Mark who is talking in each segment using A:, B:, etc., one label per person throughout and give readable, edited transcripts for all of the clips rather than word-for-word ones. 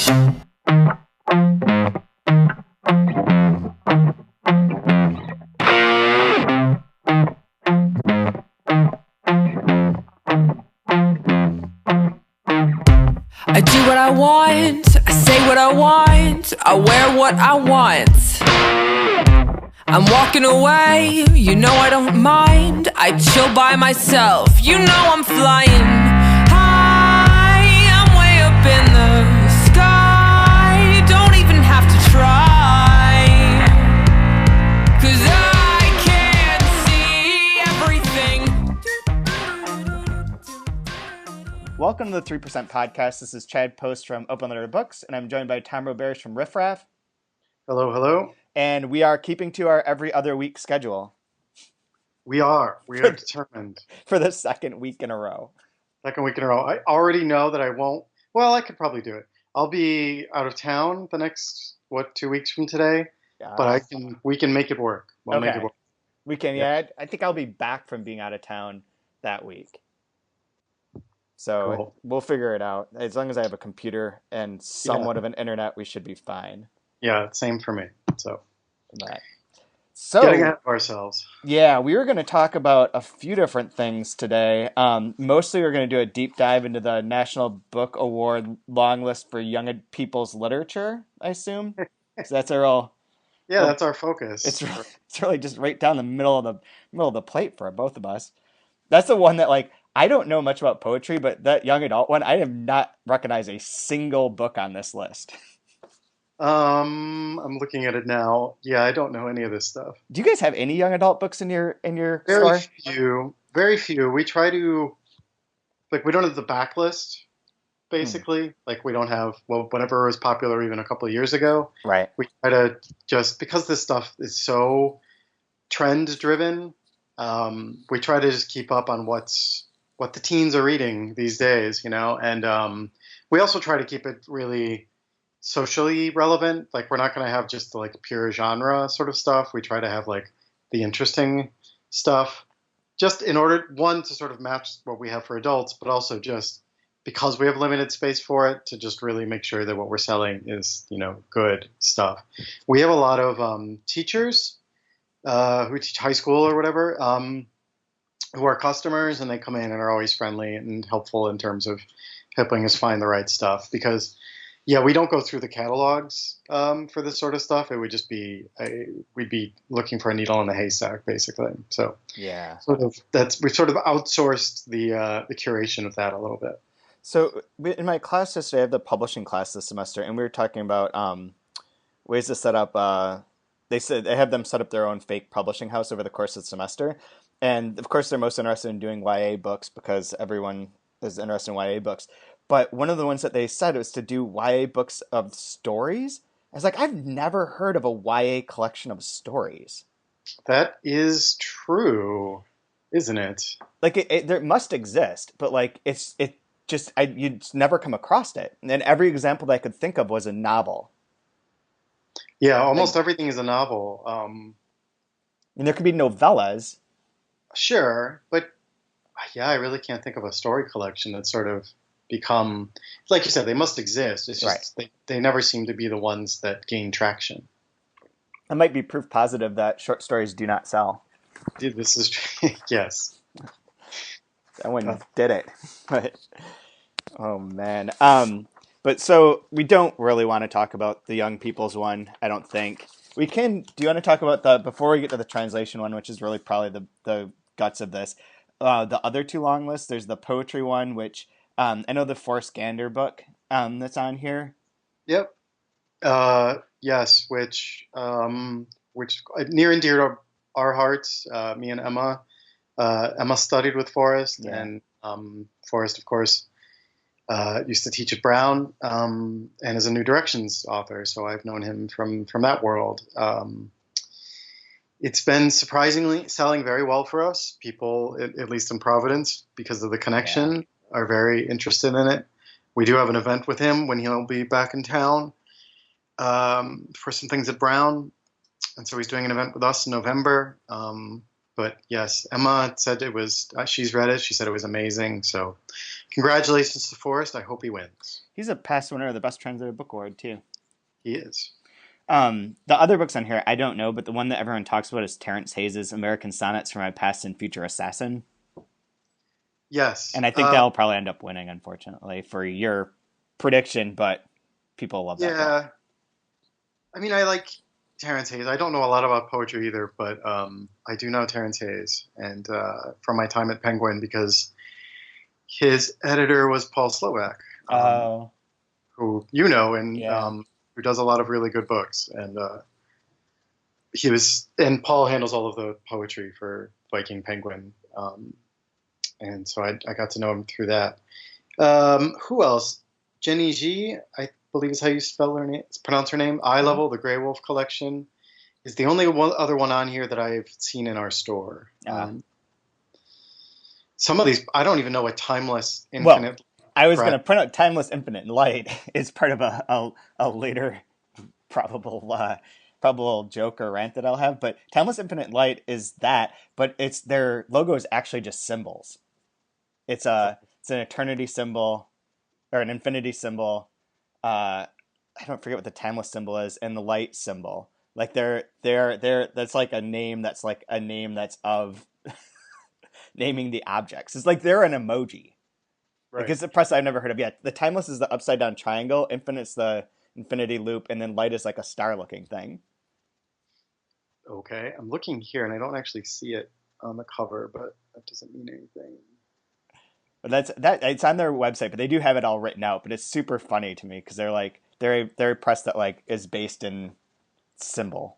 A: I do what I want, I say what I want, I wear what I want. I'm walking away, you know I don't mind, I chill by myself, you know I'm flying high, I'm way up in the sky, don't even have to try, 'cause I can see everything.
B: Welcome to the 3% Podcast. This is Chad Post from Open Letter Books, and I'm joined by Tom Roberge from Riff Raff.
C: Hello, hello.
B: And we are keeping to our every other week schedule.
C: We are determined.
B: For the second week in a row.
C: Second week in a row. I already know that I won't. Well, I could probably do it. I'll be out of town the next, 2 weeks from today? But we can make it work. We'll make it work.
B: We can, yeah. I think I'll be back from being out of town that week. So
C: Cool.
B: We'll figure it out. As long as I have a computer and somewhat of an internet, we should be fine.
C: Yeah, same for me. So
B: getting
C: getting ahead of ourselves.
B: Yeah, we were going to talk about a few different things today. Mostly we're going to do a deep dive into the National Book Award long list for young people's literature, I assume. So that's a real...
C: Yeah, that's our focus.
B: It's really just right down the middle of the plate for both of us. That's the one that, like, I don't know much about poetry, but that young adult one, I have not recognized a single book on this list.
C: I'm looking at it now. Yeah, I don't know any of this stuff.
B: Do you guys have any young adult books in your store?
C: Very few. We try to, we don't have the backlist, basically. Like, we don't have, whatever was popular even a couple of years ago.
B: Right.
C: We try to just, because this stuff is so trend driven, we try to just keep up on what the teens are reading these days, and we also try to keep it really socially relevant. Like, we're not going to have just the pure genre sort of stuff. We try to have the interesting stuff, just in order, one, to sort of match what we have for adults, but also just because we have limited space for it, to just really make sure that what we're selling is, good stuff. We have a lot of teachers who teach high school or whatever, who are customers, and they come in and are always friendly and helpful in terms of helping us find the right stuff. Because, we don't go through the catalogs for this sort of stuff. It would just be we'd be looking for a needle in the haystack, basically. So
B: yeah,
C: we've sort of outsourced the curation of that a little bit.
B: So in my class yesterday, I have the publishing class this semester, and we were talking about ways to set up. They said they have them set up their own fake publishing house over the course of the semester. And of course, they're most interested in doing YA books because everyone is interested in YA books. But one of the ones that they said was to do YA books of stories. I was like, I've never heard of a YA collection of stories.
C: That is true, isn't it?
B: There must exist, but you'd never come across it. And every example that I could think of was a novel.
C: Yeah, almost everything is a novel.
B: And there could be novellas.
C: Sure, but I really can't think of a story collection that's sort of become, like you said, they must exist. It's just they never seem to be the ones that gain traction.
B: That might be proof positive that short stories do not sell.
C: This is yes.
B: That one did it. But, oh man. But so we don't really want to talk about the young people's one, I don't think. We can. Do you want to talk about before we get to the translation one, which is really probably the guts of this, the other two long lists? There's the poetry one, which I know the Forrest Gander book that's on here.
C: Yep. Yes, which near and dear to our hearts. Me and Emma. Emma studied with Forrest, and Forrest, of course, used to teach at Brown, and is a New Directions author. So I've known him from that world. It's been surprisingly selling very well for us. People, at least in Providence, because of the connection, are very interested in it. We do have an event with him when he'll be back in town for some things at Brown. And so he's doing an event with us in November. But yes, Emma said she's read it. She said it was amazing. So congratulations to Forrest. I hope he wins.
B: He's a past winner of the Best Translated Book Award too.
C: He is.
B: The other books on here I don't know, but the one that everyone talks about is Terrence Hayes' American Sonnets for My Past and Future Assassin.
C: Yes.
B: And I think that'll probably end up winning, unfortunately, for your prediction, but people love that book.
C: Yeah. I mean, I like Terrence Hayes. I don't know a lot about poetry either, but I do know Terrence Hayes, and from my time at Penguin, because his editor was Paul Slovack, who you know, and who does a lot of really good books, and Paul handles all of the poetry for Viking Penguin, and so I got to know him through that. Who else? Jenny G, I believe is how you pronounce her name. Eye Level, the Grey Wolf collection, is the only other one on here that I've seen in our store. Some of these, I don't even know what Timeless Infinite.
B: Well, I was going to point out Timeless Infinite Light is part of a later probable joke or rant that I'll have, but Timeless Infinite Light is that, but their logo is actually just symbols. It's an eternity symbol or an infinity symbol. I don't forget what the timeless symbol is, and the light symbol. Like they're that's like a name that's of naming the objects. It's like they're an emoji.
C: Right.
B: Like it's a press I've never heard of yet. The timeless is the upside down triangle, infinite's the infinity loop, and then light is like a star looking thing.
C: Okay, I'm looking here and I don't actually see it on the cover, but that doesn't mean anything.
B: But it's on their website, but they do have it all written out. But it's super funny to me because they're a press that like is based in symbol.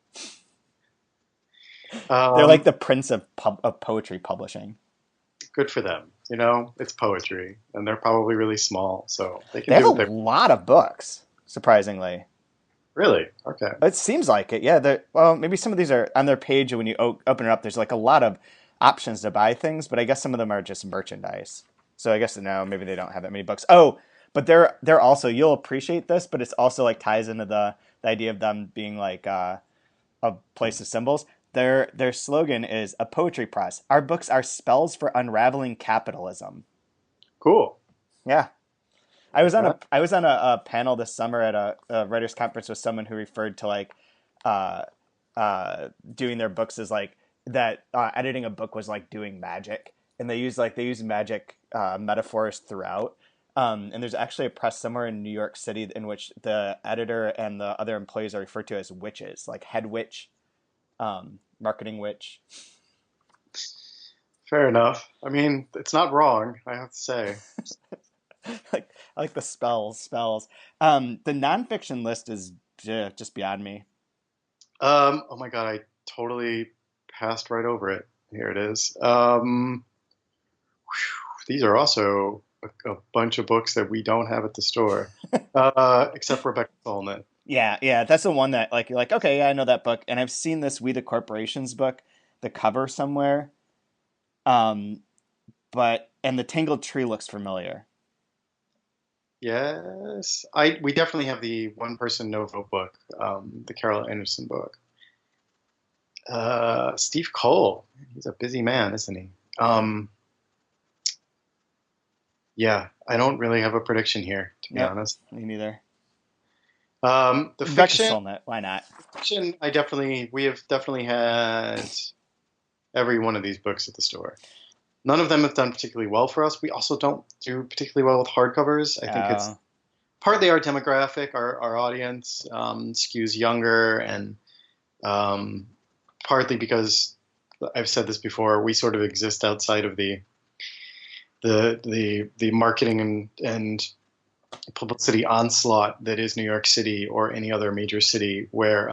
B: They're like the prince of poetry publishing.
C: Good for them. You know, it's poetry, and they're probably really small, so they can
B: do a lot of books, surprisingly.
C: Really? Okay.
B: It seems like it. Yeah. Well, maybe some of these are on their page, and when you open it up, there's like a lot of options to buy things, but I guess some of them are just merchandise. So I guess no, maybe they don't have that many books. Oh, but they're also, you'll appreciate this, but it's also like ties into the idea of them being like a place of symbols. Their slogan is a poetry press. Our books are spells for unraveling capitalism.
C: Cool.
B: Yeah. I was on a panel this summer at a writers conference with someone who referred to like doing their books as like that. Editing a book was like doing magic, and they use magic metaphors throughout. And there's actually a press somewhere in New York City in which the editor and the other employees are referred to as witches, like head witch, marketing witch.
C: Fair enough. I mean, it's not wrong, I have to say.
B: I like the spells. The nonfiction list is just beyond me.
C: Oh my God, I totally passed right over it. Here it is. These are also a bunch of books that we don't have at the store, except Rebecca Solnit.
B: Yeah, that's the one that like you're like, okay, yeah, I know that book, and I've seen this We the Corporations book, the cover somewhere. And the Tangled Tree looks familiar.
C: Yes, we definitely have the One Person No Vote book, the Carol Anderson book. Steve Cole, he's a busy man, isn't he? Yeah, I don't really have a prediction here, to be honest.
B: Me neither.
C: The fiction,
B: why not?
C: Fiction, we have definitely had every one of these books at the store. None of them have done particularly well for us. We also don't do particularly well with hardcovers. I think it's partly our demographic, our audience skews younger, and partly because I've said this before, we sort of exist outside of the marketing and publicity onslaught that is New York City or any other major city, where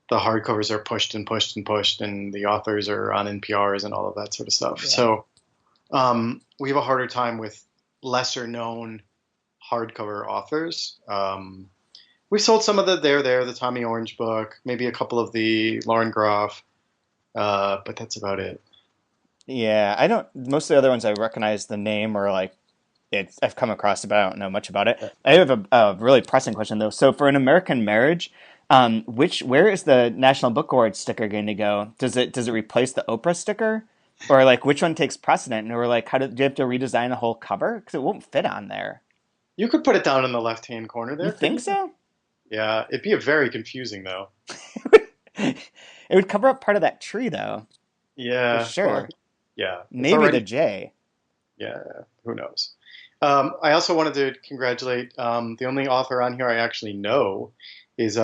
C: the hardcovers are pushed and pushed and pushed, and the authors are on NPRs and all of that sort of stuff. Yeah. So we have a harder time with lesser known hardcover authors. We've sold some of the Tommy Orange book, maybe a couple of the Lauren Groff, but that's about it.
B: Yeah, most of the other ones I recognize the name or like I've come across it, but I don't know much about it. I have a really pressing question though. So for An American Marriage, where is the National Book Award sticker going to go? Does it replace the Oprah sticker, or like which one takes precedent? And we're like, do you have to redesign the whole cover because it won't fit on there?
C: You could put it down in the left-hand corner
B: You
C: there,
B: think
C: couldn't you?
B: so?
C: Yeah, it'd be a very confusing though.
B: It would cover up part of that tree, though, for
C: Yeah, well,
B: sure.
C: yeah, it's
B: Maybe the
C: already.
B: J.
C: Yeah, who knows? I also wanted to congratulate the only author on here I actually know is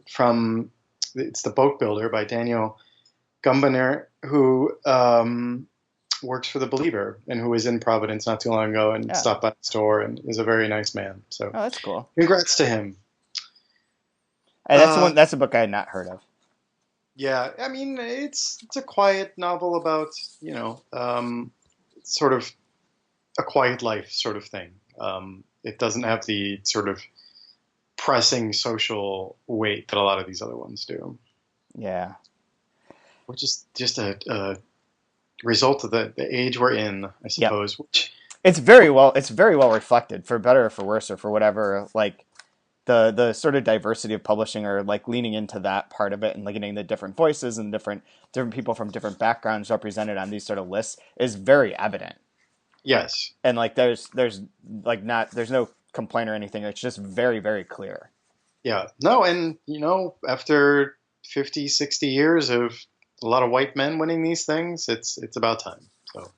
C: from it's The Boat Builder by Daniel Gumbaner, who works for The Believer and who was in Providence not too long ago and
B: Yeah.
C: stopped by the store and is a very nice man. So
B: Oh, that's cool.
C: congrats to him.
B: That's the
C: Uh,
B: one. That's a book I had not heard of.
C: yeah, I mean it's a quiet novel about sort of a quiet life sort of thing. It doesn't have the sort of pressing social weight that a lot of these other ones do,
B: Yeah.
C: which is just a result of the age we're in, I
B: Yep.
C: suppose. Which
B: It's very well reflected, for better or for worse or for whatever. Like the sort of diversity of publishing, or like leaning into that part of it, and like getting the different voices and different people from different backgrounds represented on these sort of lists is very evident.
C: yes,
B: And like there's like not there's no complaint or anything. It's just very, very clear.
C: yeah, no, and after 50, 60 years of a lot of white men winning these things, it's about time. So,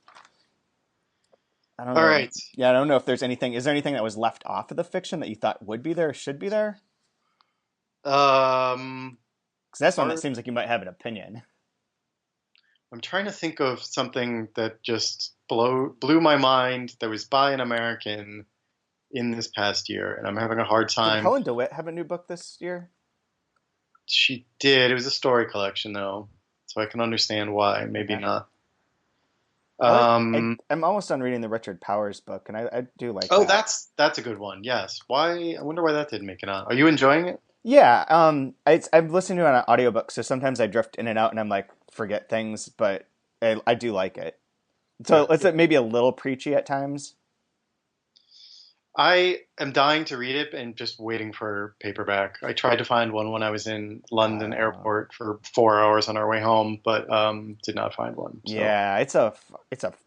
B: I don't
C: all
B: know.
C: right.
B: Yeah, I don't know if there's anything. Is there anything that was left off of the fiction that you thought would be there, or should be there? Because that's one that
C: Part,
B: seems like you might have an opinion.
C: I'm trying to think of something that just blew my mind that was by an American in this past year, and I'm having a hard
B: Did
C: time.
B: Helen DeWitt have a new book this year?
C: She did. It was a story collection, though, so I can understand why. Maybe
B: Okay.
C: not.
B: I'm almost done reading the Richard Powers book, and I do like
C: Oh,
B: that.
C: that's a good one. Yes. Why? I wonder why that didn't make it on. Are you enjoying it?
B: Yeah, I'm listening to it on an audiobook, so sometimes I drift in and out, and I'm like forget things, but I do like it. So
C: Yeah.
B: it's maybe a little preachy at times.
C: I am dying to read it and just waiting for paperback. I tried to find one when I was in London
B: Uh,
C: airport for 4 hours on our way home, but did not find one. So
B: yeah, it's a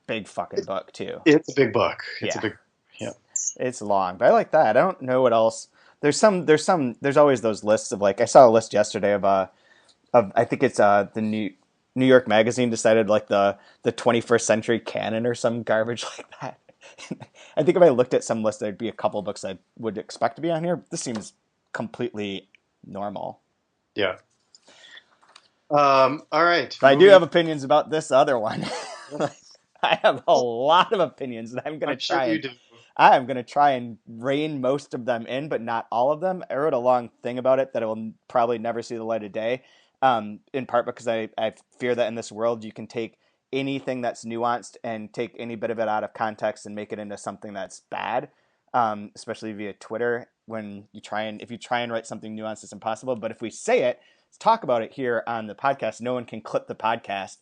B: big fucking book too.
C: it's a big book. It's a
B: Yeah,
C: big, yeah.
B: it's long, but I like that. I don't know what else. There's always those lists of like I saw a list yesterday of I think it's the New York Magazine decided like the 21st century canon or some garbage like that. I think if I looked at some list, there'd be a couple books I would expect to be on here. This seems completely normal.
C: Yeah. All right.
B: But I do
C: Moving.
B: have opinions about this other one. I have a lot of opinions, and
C: I'm sure you do.
B: I am gonna try and rein most of them in, but not all of them. I wrote a long thing about it that I will probably never see the light of day. In part because I fear that in this world you can take anything that's nuanced and take any bit of it out of context and make it into something that's bad, especially via Twitter. If you try and write something nuanced, it's impossible. But if we say it, talk about it here on the podcast, no one can clip the podcast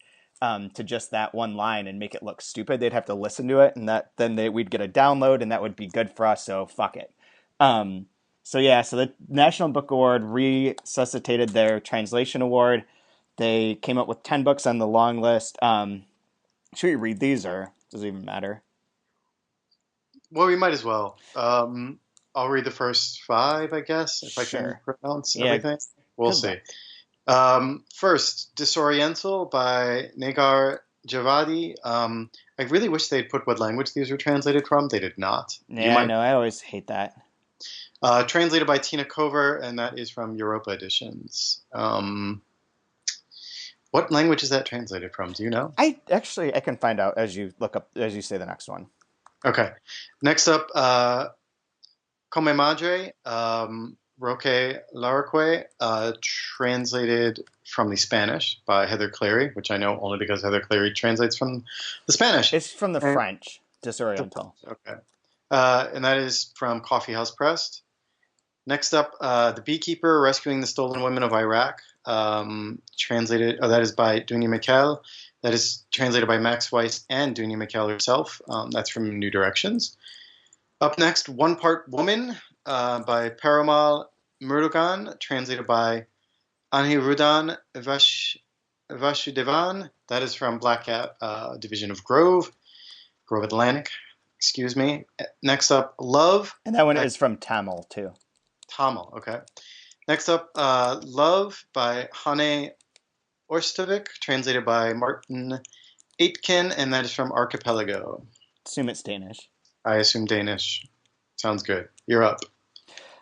B: to just that one line and make it look stupid. They'd have to listen to it, and we'd get a download, and that would be good for us. So fuck it. So the National Book Award resuscitated their translation award. They came up with 10 books on the long list. Should we read these, or does it even matter?
C: Well, we might as well. I'll read the first five, I guess, if I can
B: Sure.
C: pronounce
B: Yeah.
C: everything. We'll
B: Good
C: see.
B: luck.
C: First, Disoriental by Negar Javadi. I really wish they'd put what language these were translated from. They did not. You
B: Yeah, I
C: might.
B: know. I always hate that.
C: Translated by Tina Cover, and that is from Europa Editions. What language is that translated from? Do you know?
B: I can find out as you say the next one.
C: Okay. Next up, Come Madre, Roque Larroque, translated from the Spanish by Heather Cleary, which I know only because Heather Cleary translates from the Spanish.
B: It's from the French, Disoriental.
C: Okay. And that is from Coffee House Press. Next up, The Beekeeper, Rescuing the Stolen Women of Iraq, that is by Dunia Mikkel. That is translated by Max Weiss and Dunia Mikkel herself. That's from New Directions. Up next, One Part Woman by Perumal Murugan, translated by Anirudhan Vasudevan. That is from Black Cat Division of Grove Atlantic. Excuse me. Next up, Love
B: And that one
C: by
B: is from Tamil too.
C: Tamil. Okay. Next up, Love by Hane Orstovic, translated by Martin Aitken, and that is from Archipelago.
B: Assume it's Danish.
C: I assume Danish. Sounds good. You're up.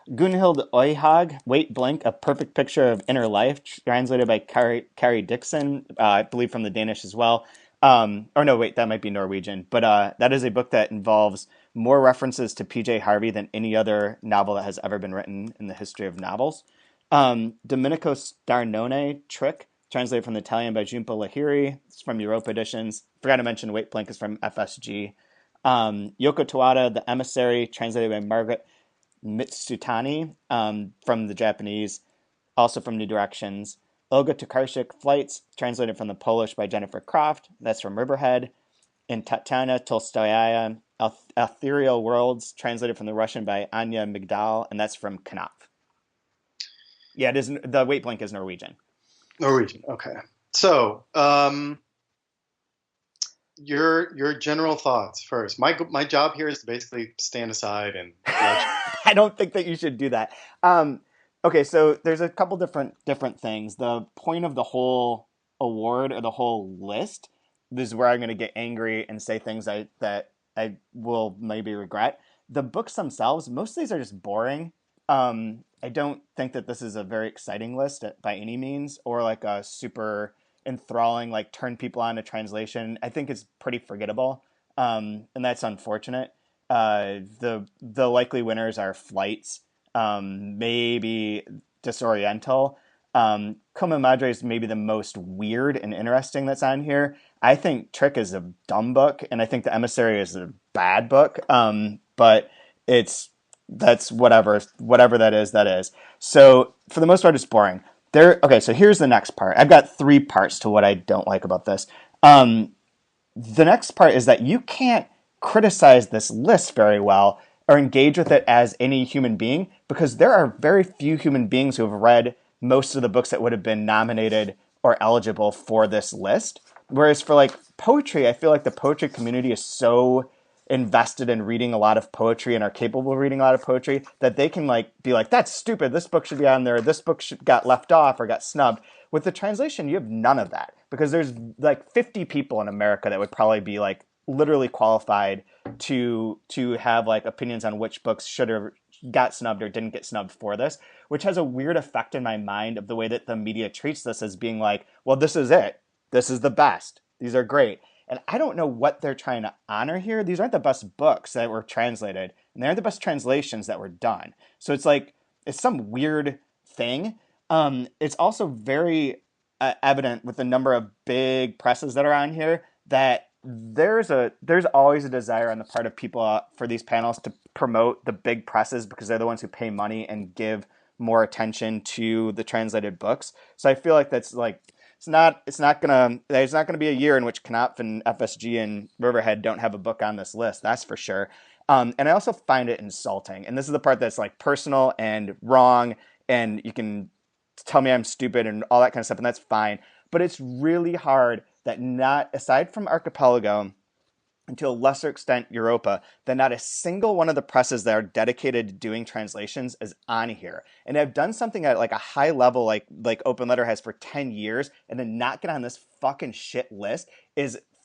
B: Gunhild Øyhag, Wait Blink, A Perfect Picture of Inner Life, translated by Carrie Dixon, I believe from the Danish as well. Or no, wait, that might be Norwegian. But that is a book that involves more references to P.J. Harvey than any other novel that has ever been written in the history of novels. Domenico Starnone, Trick, translated from the Italian by Jhumpa Lahiri. It's from Europa Editions. Forgot to mention Wait Blink is from FSG. Yoko Tawada, The Emissary, translated by Margaret Mitsutani from the Japanese, also from New Directions. Olga Tokarczuk, Flights, translated from the Polish by Jennifer Croft. That's from Riverhead. And Tatiana Tolstoyaya, Ethereal Worlds, translated from the Russian by Anya Migdal, and that's from Knopf. Yeah, it is. The Wait Blink is Norwegian.
C: Norwegian. Okay. So, your general thoughts first. My job here is to basically stand aside and watch.
B: I don't think that you should do that. Okay, so there's a couple different things. The point of the whole award or the whole list, this is where I'm going to get angry and say things that I will maybe regret. The books themselves, most of these are just boring. I don't think that this is a very exciting list by any means, or like a super enthralling, like turn people on to translation. I think it's pretty forgettable, and that's unfortunate. The likely winners are Flights, maybe Disoriental. Como Madre is maybe the most weird and interesting that's on here. I think Trick is a dumb book, and I think The Emissary is a bad book. But that's whatever that is, that is. So for the most part, it's boring. Okay, so here's the next part. I've got 3 parts to what I don't like about this. The next part is that you can't criticize this list very well or engage with it as any human being, because there are very few human beings who have read most of the books that would have been nominated or eligible for this list. Whereas for like poetry, I feel like the poetry community is so invested in reading a lot of poetry and are capable of reading a lot of poetry that they can like be like, that's stupid, this book should be on there, this book got left off or got snubbed. With the translation, you have none of that, because there's like 50 people in America that would probably be like literally qualified to have like opinions on which books should have got snubbed or didn't get snubbed for this, which has a weird effect in my mind of the way that the media treats this as being like, well, this is it, this is the best, these are great. And I don't know what they're trying to honor here. These aren't the best books that were translated, and they aren't the best translations that were done. So it's like, it's some weird thing. It's also very evident with the number of big presses that are on here that there's always a desire on the part of people for these panels to promote the big presses because they're the ones who pay money and give more attention to the translated books. So I feel like that's like, there's not gonna be a year in which Knopf and FSG and Riverhead don't have a book on this list. That's for sure. And I also find it insulting. And this is the part that's like personal and wrong, and you can tell me I'm stupid and all that kind of stuff, and that's fine. But it's really hard that not, aside from Archipelago, and to a lesser extent Europa, that not a single one of the presses that are dedicated to doing translations is on here. And I've done something at like a high level, like Open Letter has for 10 years, and then not get on this fucking shit list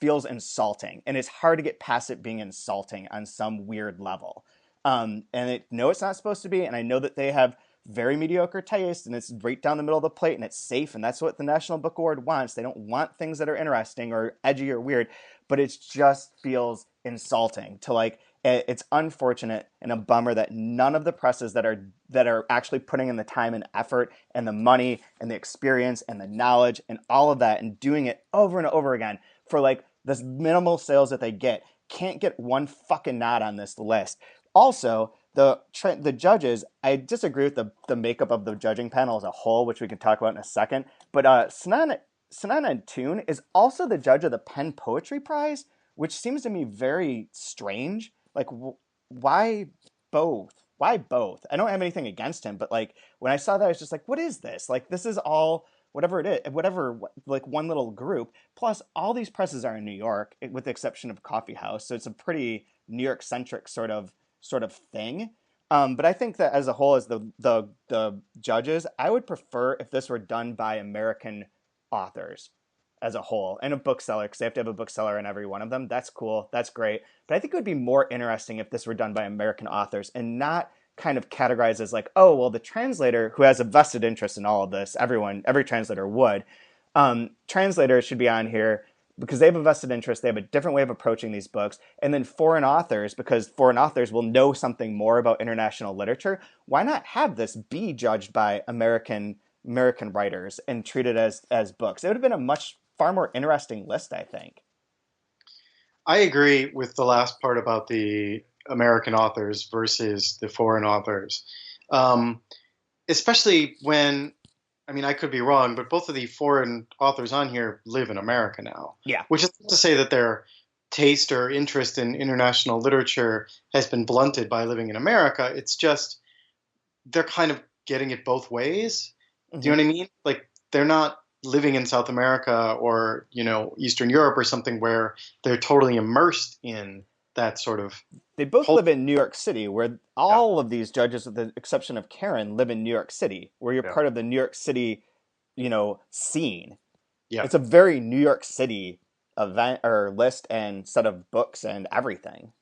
B: feels insulting. And it's hard to get past it being insulting on some weird level. And it's not supposed to be, and I know that they have very mediocre taste, and it's right down the middle of the plate, and it's safe, and that's what the National Book Award wants. They don't want things that are interesting or edgy or weird, but it just feels insulting to like, it's unfortunate and a bummer that none of the presses that are actually putting in the time and effort and the money and the experience and the knowledge and all of that and doing it over and over again for like this minimal sales that they get, can't get one fucking nod on this list. Also, the judges, I disagree with the makeup of the judging panel as a whole, which we can talk about in a second. But Sanana Toon is also the judge of the Pen Poetry Prize, which seems to me very strange. Like, why both? Why both? I don't have anything against him, but like when I saw that, I was just like, what is this? Like, this is all whatever it is, whatever, like one little group. Plus, all these presses are in New York, with the exception of Coffee House, so it's a pretty New York centric sort of thing. But I think that as a whole, as the judges, I would prefer if this were done by American authors as a whole, and a bookseller, because they have to have a bookseller in every one of them. That's cool. That's great. But I think it would be more interesting if this were done by American authors and not kind of categorized as like, oh, well, the translator who has a vested interest in all of this, every translator would. Translators should be on here because they have a vested interest. They have a different way of approaching these books. And then foreign authors, because foreign authors will know something more about international literature. Why not have this be judged by American writers and treat it as books? It would have been a far more interesting list, I think.
C: I agree with the last part about the American authors versus the foreign authors. Um, Especially when, I mean, I could be wrong, but both of the foreign authors on here live in America now.
B: Yeah.
C: Which is not to say that their taste or interest in international literature has been blunted by living in America. It's just they're kind of getting it both ways.
B: Mm-hmm.
C: Do you know what I mean? Like they're not living in South America or, Eastern Europe or something where they're totally immersed in that sort of.
B: They both live in New York City, where all of these judges, with the exception of Karen, live in New York City, where you're part of the New York City, scene.
C: Yeah.
B: It's a very New York City event or list and set of books and everything.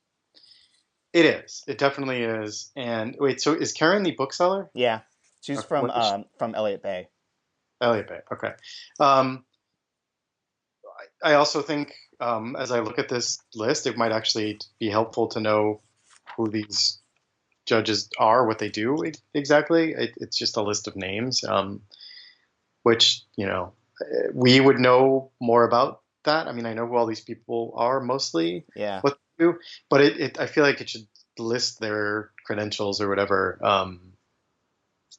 C: It is. It definitely is. And wait, so is Karen the bookseller?
B: Yeah. She's from Elliott Bay.
C: Elliott Bay. Okay. I also think as I look at this list, it might actually be helpful to know who these judges are, what they do exactly. It's just a list of names, which, we would know more about that. I mean, I know who all these people are mostly, what they do, but I feel like it should list their credentials or whatever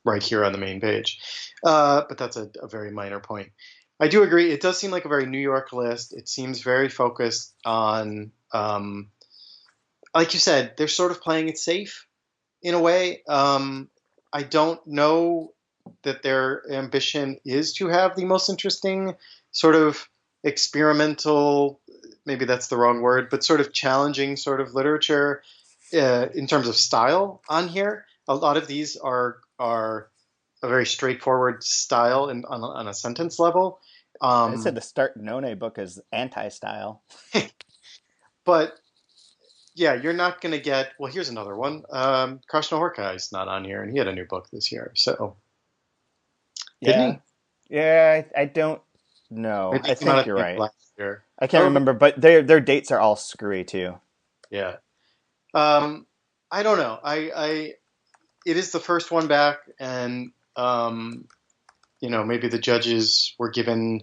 C: right here on the main page. But that's a very minor point. I do agree. It does seem like a very New York list. It seems very focused on, like you said, they're sort of playing it safe in a way. I don't know that their ambition is to have the most interesting sort of experimental, maybe that's the wrong word, but sort of challenging sort of literature in terms of style on here. A lot of these are a very straightforward style on a sentence level.
B: I said the Start None book is anti-style.
C: But yeah, you're not going to get, well, here's another one. Krishna Horkai is not on here, and he had a new book this year. So, didn't he?
B: Yeah, I don't know.
C: Maybe
B: I think you're right.
C: Last year.
B: I can't remember, but their dates are all screwy too.
C: Yeah. I don't know. It is the first one back, and maybe the judges were given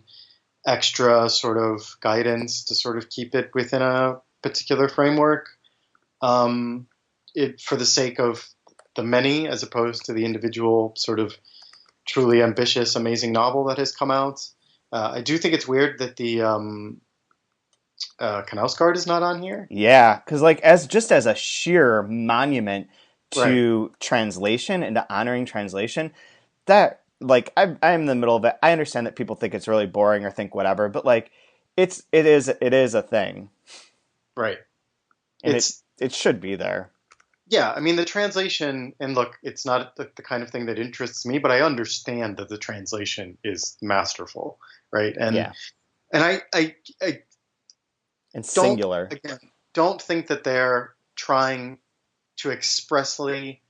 C: extra sort of guidance to sort of keep it within a particular framework, for the sake of the many as opposed to the individual sort of truly ambitious, amazing novel that has come out. I do think it's weird that the Knausgaard is not on here.
B: Yeah, because as a sheer monument to translation and to honoring translation, that I'm in the middle of it. I understand that people think it's really boring or think whatever, but it is a thing,
C: right?
B: And it should be there.
C: Yeah, I mean the translation, and look, it's not the kind of thing that interests me, but I understand that the translation is masterful, right? And and I
B: and singular.
C: Don't think that they're trying to expressly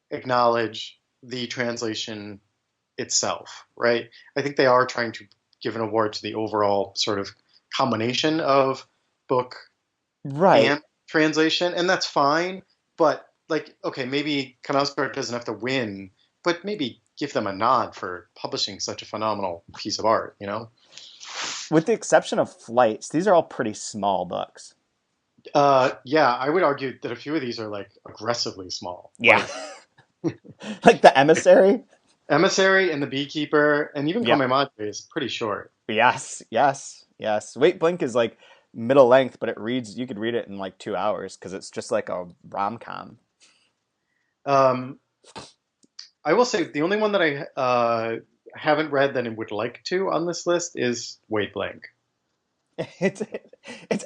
C: acknowledge the translation itself, right? I think they are trying to give an award to the overall sort of combination of book and translation, and that's fine. But okay, maybe Knausgaard doesn't have to win, but maybe give them a nod for publishing such a phenomenal piece of art,
B: With the exception of Flights, these are all pretty small books.
C: Yeah, I would argue that a few of these are aggressively small.
B: Yeah. Like the Emissary?
C: Emissary and the Beekeeper, and even Come Madre is pretty short.
B: Yes. Wait Blink is middle length, but you could read it in 2 hours because it's just like a rom-com.
C: I will say the only one that I haven't read that I would like to on this list is Wait Blank.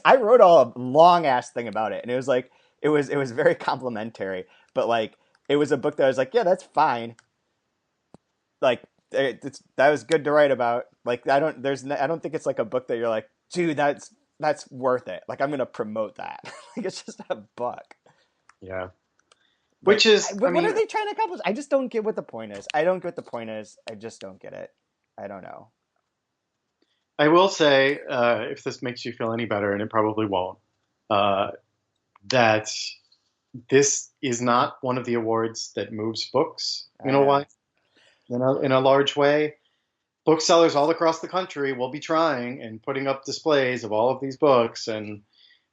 B: I wrote a long ass thing about it, and it was it was very complimentary, but like it was a book that I was like, yeah, that's fine. Like that was good to write about. Like I don't think it's like a book that you're like, dude, that's worth it. Like I'm gonna promote that. Like it's just a book.
C: Yeah.
B: Like,
C: Which is, I
B: what
C: mean,
B: are they trying to accomplish? I just don't get what the point is. I don't get what the point is. I just don't get it. I don't know.
C: I will say, if this makes you feel any better, and it probably won't, uh, that this is not one of the awards that moves books. You
B: I
C: know
B: know.
C: why? In a large way, booksellers all across the country will be trying and putting up displays of all of these books, and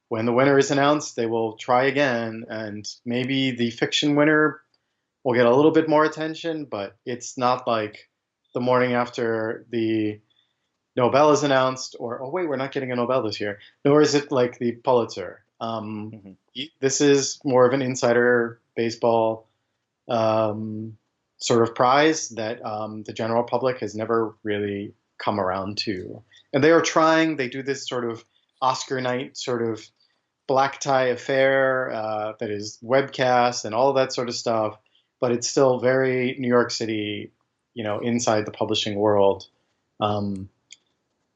C: when the winner is announced, they will try again, and maybe the fiction winner will get a little bit more attention, but it's not like the morning after the Nobel is announced, or oh wait, we're not getting a Nobel this year, nor is it like the Pulitzer.
B: Mhm.
C: This is more of an insider baseball um, sort of prize that the general public has never really come around to. And they are trying. They do this sort of Oscar night sort of black tie affair that is webcast and all of that sort of stuff, but it's still very New York City, inside the publishing world. Um,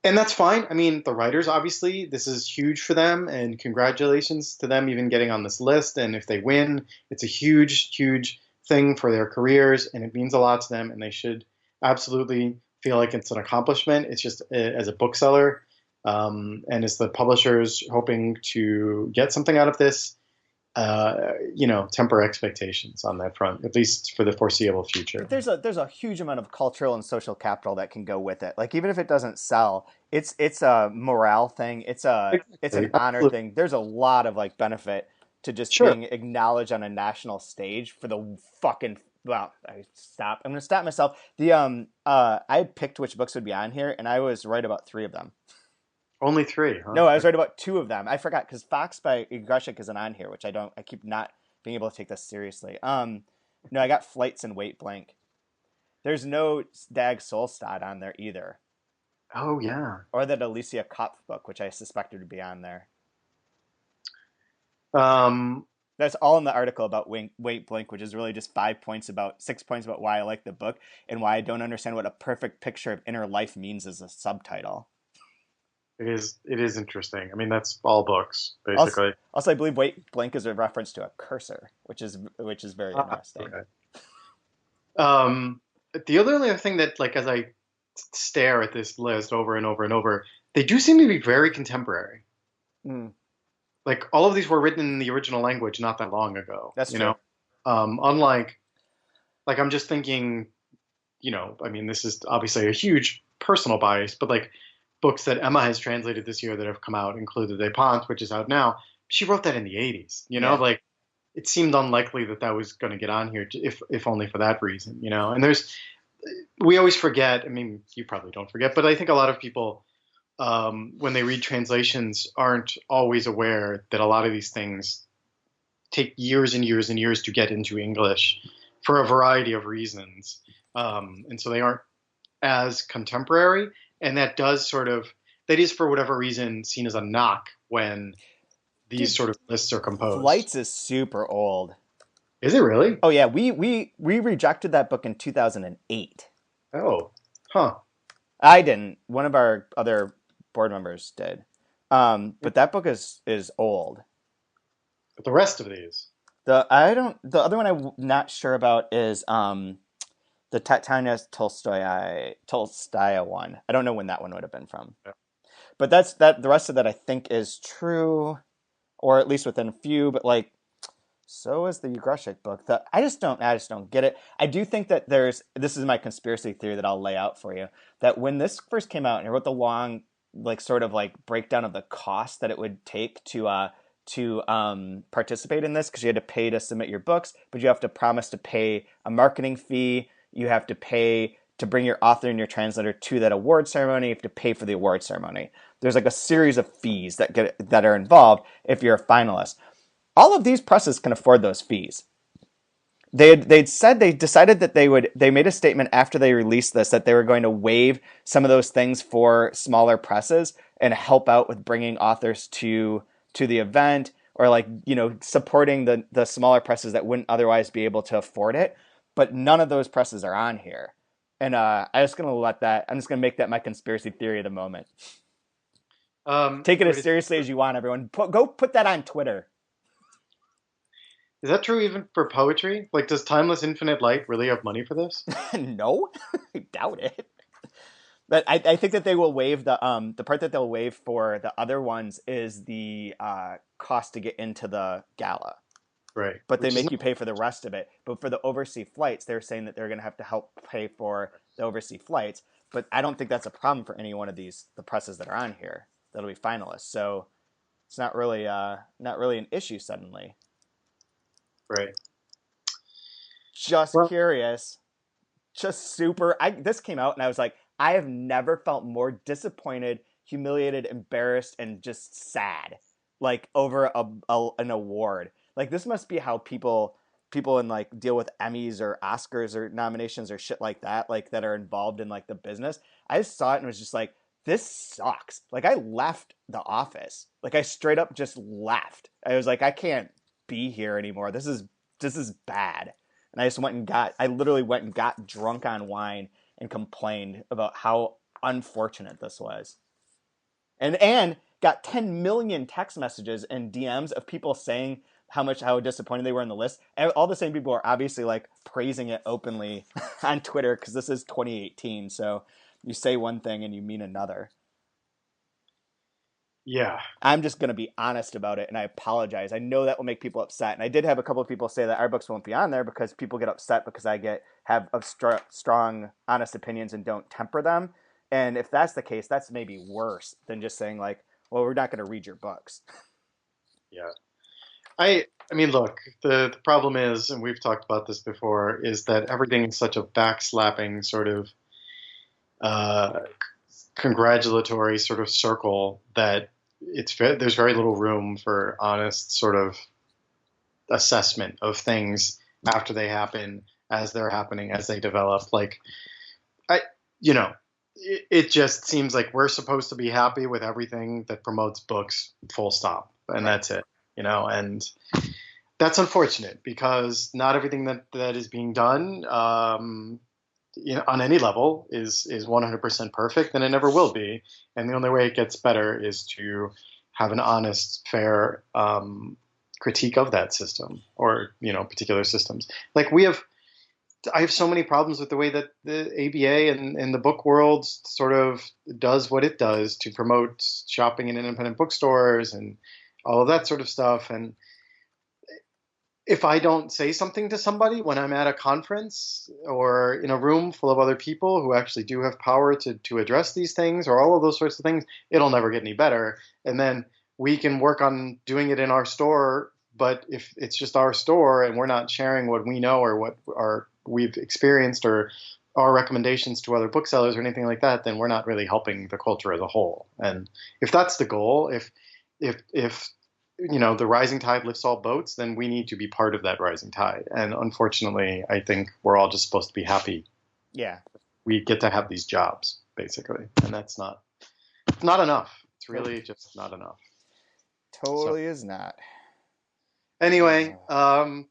C: and that's fine. I mean, the writers, obviously, this is huge for them, and congratulations to them even getting on this list. And if they win, it's a huge, huge thing for their careers, and it means a lot to them, and they should absolutely feel like it's an accomplishment. It's just as a bookseller, and as the publishers hoping to get something out of this, temper expectations on that front, at least for the foreseeable future.
B: There's a huge amount of cultural and social capital that can go with it. Like even if it doesn't sell, it's a morale thing. It's an
C: Exactly.
B: honor
C: Absolutely.
B: thing. There's a lot of like benefit to just
C: Sure.
B: being acknowledged on a national stage for the fucking well. I'm gonna stop myself. I picked which books would be on here, and I was right about three of them.
C: Only three, huh?
B: No, I was right about two of them. I forgot because Fox by Greshik isn't on here, which I don't. I keep not being able to take this seriously. No, I got Flights and Wait Blank. There's no Dag Solstad on there either,
C: Oh, yeah.
B: or that Alicia Kopf book, which I suspected would be on there.
C: Um,
B: That's all in the article about Wait Blank, which is really just 6 points about why I like the book and why I don't understand what a perfect picture of inner life means as a subtitle.
C: it is interesting. I mean, that's all books,
B: Also,
C: basically.
B: also, I believe Wait Blank is a reference to a cursor, which is very
C: Ah,
B: interesting.
C: okay. Um, the other thing that, like, as I stare at this list over and over and over, they do seem to be very contemporary.
B: Mm,
C: Like, all of these were written in the original language not that long ago,
B: that's true.
C: Unlike, like, I'm just thinking, I mean, this is obviously a huge personal bias, but like books that Emma has translated this year that have come out include the Depont, which is out now. She wrote that in the 80s,
B: Yeah.
C: like it seemed unlikely that that was going to get on here, if only for that reason. And we always forget. I mean, you probably don't forget, but I think a lot of people, when they read translations, aren't always aware that a lot of these things take years and years and years to get into English for a variety of reasons. And so they aren't as contemporary. And that is for whatever reason seen as a knock when these
B: Dude,
C: sort of lists are composed.
B: Flights is super old.
C: Is it really?
B: Oh yeah, we rejected that book in 2008.
C: Oh, huh.
B: I didn't. One of our other board members did. But that book is old.
C: But the rest of these.
B: The other one I'm not sure about is the Tatiana Tolstaya one. I don't know when that one would have been from.
C: Yeah.
B: But the rest of that I think is true, or at least within a few. But like, so is the Ugreshik book. I just don't get it. I do think that this is my conspiracy theory that I'll lay out for you. That when this first came out, and I wrote the long, like sort of like breakdown of the cost that it would take to participate in this, because you had to pay to submit your books, but you have to promise to pay a marketing fee. You have to pay to bring your author and your translator to that award ceremony. You have to pay for the award ceremony. There's like a series of fees that are involved if you're a finalist. All of these presses can afford those fees. They decided that they made a statement after they released this that they were going to waive some of those things for smaller presses and help out with bringing authors to the event, or like, supporting the smaller presses that wouldn't otherwise be able to afford it. But none of those presses are on here. And I'm just going to make that my conspiracy theory of the moment. Take it as seriously as you want, everyone. Go put that on Twitter.
C: Is that true even for poetry? Like, does Timeless Infinite Light really have money for this?
B: No, I doubt it. But I think that they will waive the part that they'll waive for the other ones is the cost to get into the gala.
C: Right.
B: But they make you pay for the rest of it. But for the overseas flights, they're saying that they're going to have to help pay for the overseas flights. But I don't think that's a problem for any one of the presses that are on here that'll be finalists. So it's not really an issue suddenly.
C: Right.
B: Just curious. Just super. This came out and I was like, I have never felt more disappointed, humiliated, embarrassed, and just sad, like over an award. Like, this must be how people in like deal with Emmys or Oscars or nominations or shit like that, like that are involved in like the business. I just saw it and was just like, this sucks. Like, I left the office. Like, I straight up just left. I was like, I can't be here anymore. This is bad. And I literally went and got drunk on wine and complained about how unfortunate this was. And got 10 million text messages and DMs of people saying how disappointed they were in the list. And all the same people are obviously like praising it openly on Twitter because this is 2018. So you say one thing and you mean another.
C: Yeah.
B: I'm just going to be honest about it, and I apologize. I know that will make people upset. And I did have a couple of people say that our books won't be on there because people get upset because I have strong, honest opinions and don't temper them. And if that's the case, that's maybe worse than just saying like, well, we're not going to read your books.
C: Yeah. I mean, look, the problem is, and we've talked about this before, is that everything is such a backslapping sort of congratulatory sort of circle that there's very little room for honest sort of assessment of things after they happen, as they're happening, as they develop. Like, it just seems like we're supposed to be happy with everything that promotes books, full stop, and that's it. And that's unfortunate because not everything that is being done, on any level is 100% perfect, and it never will be. And the only way it gets better is to have an honest, fair critique of that system or particular systems. Like I have so many problems with the way that the ABA and the book world sort of does what it does to promote shopping in independent bookstores and all of that sort of stuff. And if I don't say something to somebody when I'm at a conference or in a room full of other people who actually do have power to address these things or all of those sorts of things, it'll never get any better. And then we can work on doing it in our store. But if it's just our store and we're not sharing what we know or what we've experienced or our recommendations to other booksellers or anything like that, then we're not really helping the culture as a whole. And if that's the goal, if the rising tide lifts all boats, then we need to be part of that rising tide. And unfortunately, I think we're all just supposed to be happy.
B: Yeah.
C: We get to have these jobs, basically. And it's not enough. It's really just not enough.
B: Totally is not.
C: Anyway,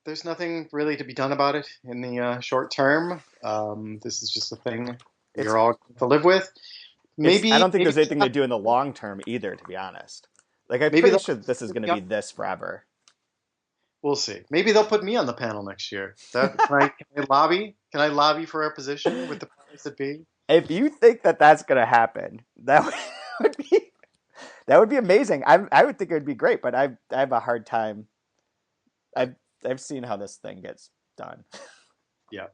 C: there's nothing really to be done about it in the short term. This is just a thing you're all going to live with.
B: I don't think there's anything to do in the long term either, to be honest. Like, I'm pretty sure this is going to be this forever.
C: We'll see. Maybe they'll put me on the panel next year. Can I lobby? Can I lobby for a position with the powers that be?
B: If you think that that's going to happen, that would be amazing. I would think it would be great, but I have a hard time. I've seen how this thing gets done.
C: Yeah.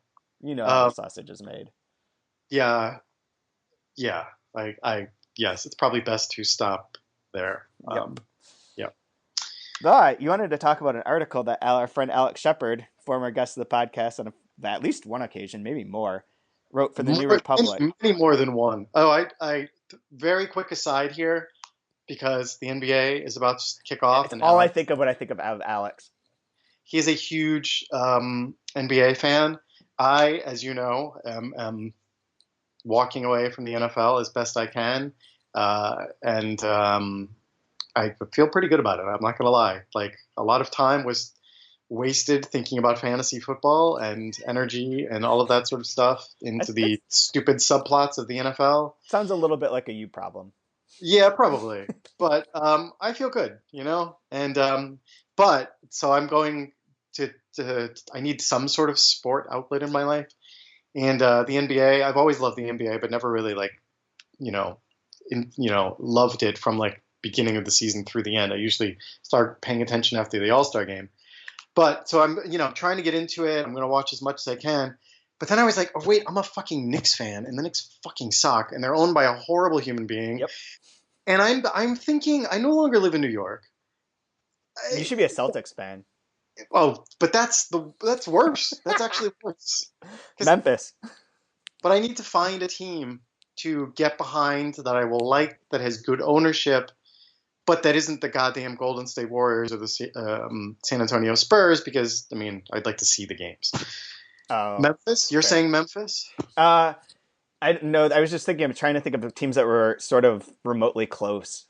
B: How the sausage is made.
C: Yeah. Yeah. Yes, it's probably best to stop there.
B: Yep.
C: Yep.
B: But you wanted to talk about an article that our friend Alex Shephard, former guest of the podcast on at least one occasion, maybe more, wrote for the New Republic.
C: Many more than one. Oh, I very quick aside here, because the NBA is about to kick off.
B: And all I think of when I think of Alex.
C: He is a huge NBA fan. I, as you know, am walking away from the NFL as best I can. And I feel pretty good about it. I'm not gonna lie. Like a lot of time was wasted thinking about fantasy football and energy and all of that sort of stuff into the stupid subplots of the NFL.
B: Sounds a little bit like a you problem.
C: Yeah, probably. But I feel good, you know? And but so I'm going to I need some sort of sport outlet in my life. And the NBA, I've always loved the NBA, but never really like, you know, loved it from like beginning of the season through the end. I usually start paying attention after the All-Star game. But so I'm, trying to get into it. I'm going to watch as much as I can. But then I was like, oh, wait, I'm a fucking Knicks fan, and the Knicks fucking suck, and they're owned by a horrible human being.
B: Yep.
C: And I'm thinking, I no longer live in New York.
B: You should be a Celtics fan.
C: Oh, but that's worse. That's actually worse.
B: Memphis.
C: But I need to find a team to get behind that I will like, that has good ownership, but that isn't the goddamn Golden State Warriors or the San Antonio Spurs, because, I mean, I'd like to see the games. Memphis? You're saying Memphis?
B: I was just thinking, I'm trying to think of teams that were sort of remotely close.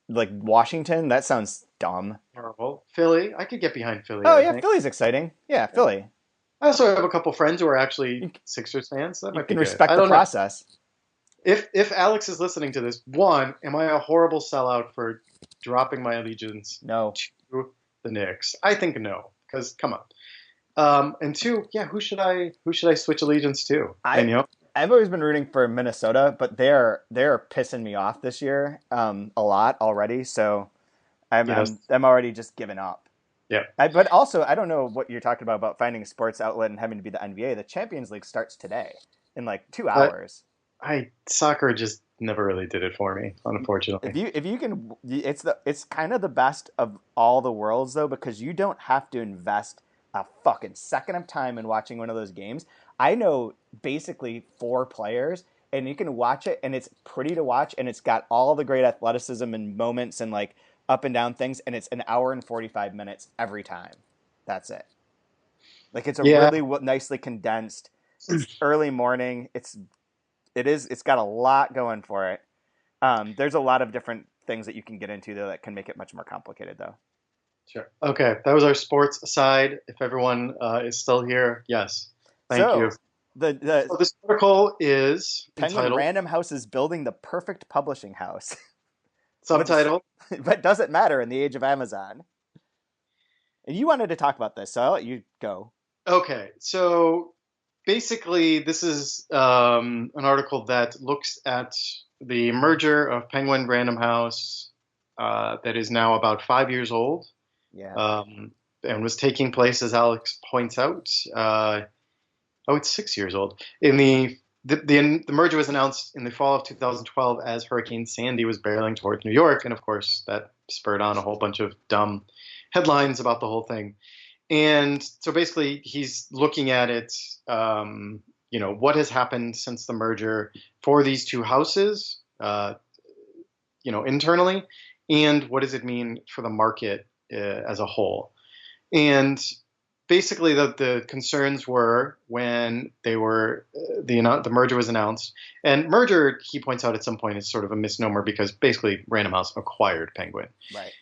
B: Like Washington, that sounds dumb.
C: Terrible. Philly? I could get behind Philly.
B: Oh, yeah, Philly's exciting. Yeah, Philly.
C: I also have a couple friends who are actually Sixers fans. That might be good.
B: You can respect the process.
C: If Alex is listening to this, one, am I a horrible sellout for dropping my allegiance to the Knicks? I think no, because come on. And two, yeah, who should I switch allegiance to?
B: I've always been rooting for Minnesota, but they're pissing me off this year a lot already. So I'm already just giving up.
C: Yeah.
B: But also, I don't know what you're talking about finding a sports outlet and having to be the NBA. The Champions League starts today in like 2 hours.
C: Soccer just never really did it for me, unfortunately.
B: If you can, it's kind of the best of all the worlds though, because you don't have to invest a fucking second of time in watching one of those games. I know basically 4 players, and you can watch it, and it's pretty to watch, and it's got all the great athleticism and moments and like up and down things, and it's an hour and 45 minutes every time. That's it. Like it's a really nicely condensed. It's early morning. It's got a lot going for it. There's a lot of different things that you can get into though that can make it much more complicated though.
C: Sure. Okay, that was our sports side. If everyone is still here, yes. Thank you.
B: So
C: this article is
B: Penguin
C: entitled
B: Random House is building the perfect publishing house.
C: Subtitle.
B: But does it matter in the age of Amazon? And you wanted to talk about this, so I'll let you go.
C: Okay, so basically this is an article that looks at the merger of Penguin Random House that is now about 5 years old.
B: Yeah.
C: And was taking place, as Alex points out. It's 6 years old. The merger was announced in the fall of 2012 as Hurricane Sandy was barreling towards New York, and of course that spurred on a whole bunch of dumb headlines about the whole thing. And so basically he's looking at it, what has happened since the merger for these two houses, internally, and what does it mean for the market as a whole. And basically the concerns were when they were the merger was announced, and merger, he points out at some point, is sort of a misnomer because basically Random House acquired Penguin.
B: Right.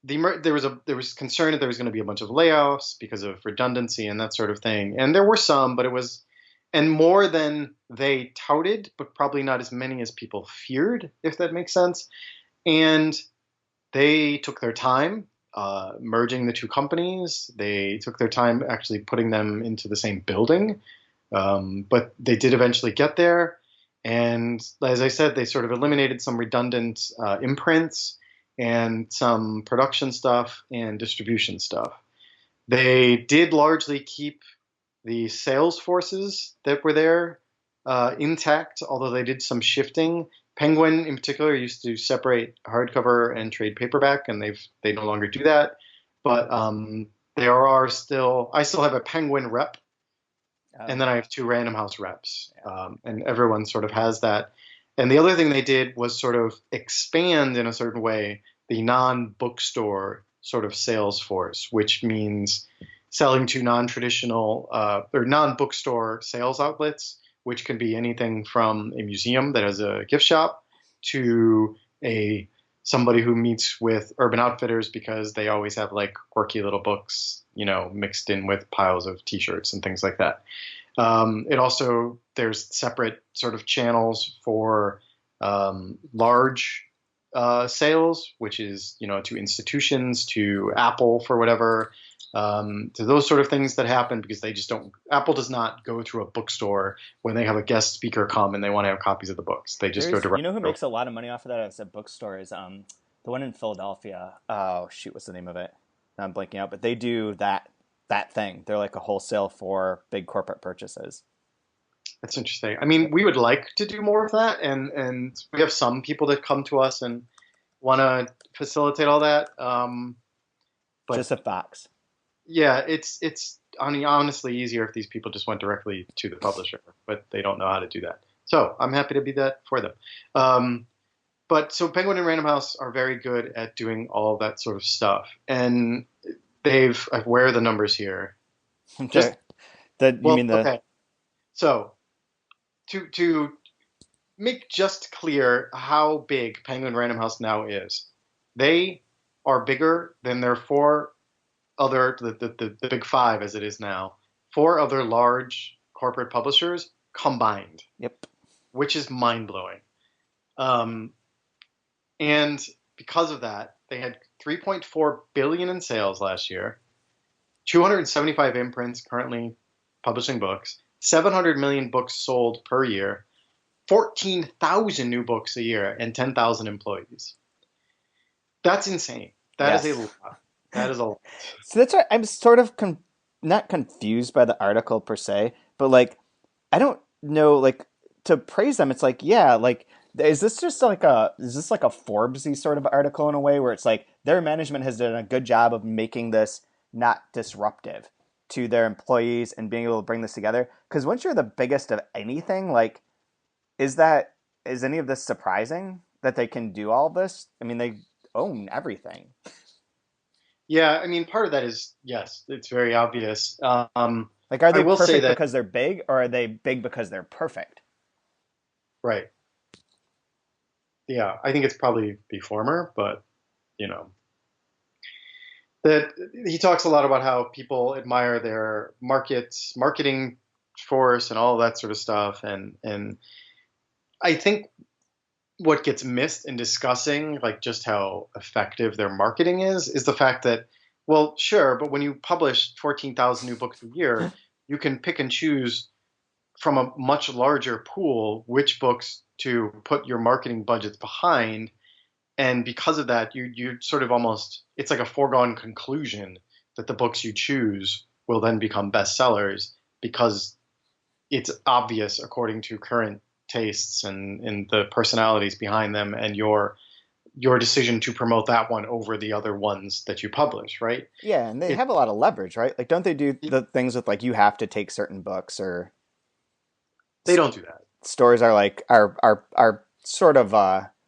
C: There was concern that there was going to be a bunch of layoffs because of redundancy and that sort of thing, and there were some, but it was more than they touted, but probably not as many as people feared, if that makes sense. And they took their time merging the two companies. They took their time actually putting them into the same building, but they did eventually get there. And as I said, they sort of eliminated some redundant imprints and some production stuff and distribution stuff. They did largely keep the sales forces that were there intact, although they did some shifting. Penguin, in particular, used to separate hardcover and trade paperback, and they no longer do that. But I still have a Penguin rep, and then I have 2 Random House reps, and everyone sort of has that. And the other thing they did was sort of expand in a certain way the non-bookstore sort of sales force, which means selling to non-traditional or non-bookstore sales outlets, which can be anything from a museum that has a gift shop to a somebody who meets with Urban Outfitters because they always have like quirky little books, mixed in with piles of T-shirts and things like that. It also there's separate sort of channels for large sales, which is to institutions, to Apple for whatever, to those sort of things that happen because they just don't. Apple does not go through a bookstore when they have a guest speaker come and they want to have copies of the books. They just go
B: There's,
C: directly.
B: who makes a lot of money off of that as a bookstore is the one in Philadelphia. Oh shoot, what's the name of it? I'm blanking out, but they do that thing. They're like a wholesale for big corporate purchases.
C: That's interesting. I mean, we would like to do more of that, and we have some people that come to us and want to facilitate all that. But
B: Just a fax.
C: yeah, it's honestly easier if these people just went directly to the publisher, but they don't know how to do that. So I'm happy to be that for them. But so Penguin and Random House are very good at doing all that sort of stuff, and where are the numbers here? Just
B: you mean the
C: okay. So to make just clear how big Penguin Random House now is, they are bigger than their four other the big five as it is now, four other large corporate publishers combined.
B: Yep.
C: Which is mind blowing. And because of that, they had 3.4 billion in sales last year, 275 imprints currently publishing books, 700 million books sold per year, 14,000 new books a year, and 10,000 employees. That's insane. That is a lot. That is a lot.
B: So that's why I'm sort of not confused by the article per se, but like I don't know, like to praise them. It's like, yeah, like is this like a Forbesy sort of article in a way where it's like their management has done a good job of making this not disruptive to their employees and being able to bring this together? Because once you're the biggest of anything, like is any of this surprising that they can do all this? I mean, they own everything.
C: Yeah, I mean, part of that is, yes, it's very obvious.
B: Like, are they
C: I will say
B: perfect
C: that,
B: because they're big, or are they big because they're perfect?
C: right. Yeah, I think it's probably the former, but, you know, that he talks a lot about how people admire their marketing force and all that sort of stuff. And I think what gets missed in discussing like just how effective their marketing is the fact that, well, sure, but when you publish 14,000 new books a year, you can pick and choose from a much larger pool which books to put your marketing budgets behind. And because of that, you sort of almost, it's like a foregone conclusion that the books you choose will then become bestsellers because it's obvious according to current tastes and the personalities behind them and your decision to promote that one over the other ones that you publish, right?
B: Yeah, and they have a lot of leverage, right? Like, don't they do the things with like you have to take certain books, or
C: They don't do that.
B: stores are like are sort of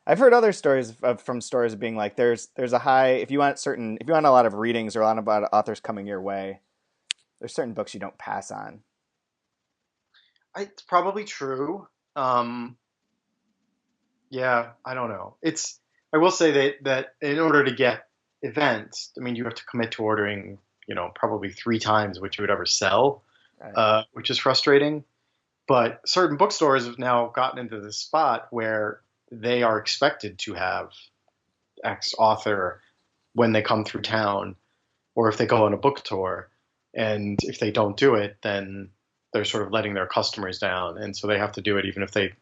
B: I've heard other stories from stores being like there's a high, if you want a lot of readings or a lot of authors coming your way, there's certain books you don't pass on.
C: It's probably true. Yeah, I don't know. I will say that in order to get events, I mean, you have to commit to ordering, probably 3 times what you would ever sell,
B: Right.
C: which is frustrating. But certain bookstores have now gotten into this spot where they are expected to have X author when they come through town, or if they go on a book tour. And if they don't do it, then they're sort of letting their customers down, and so they have to do it even if they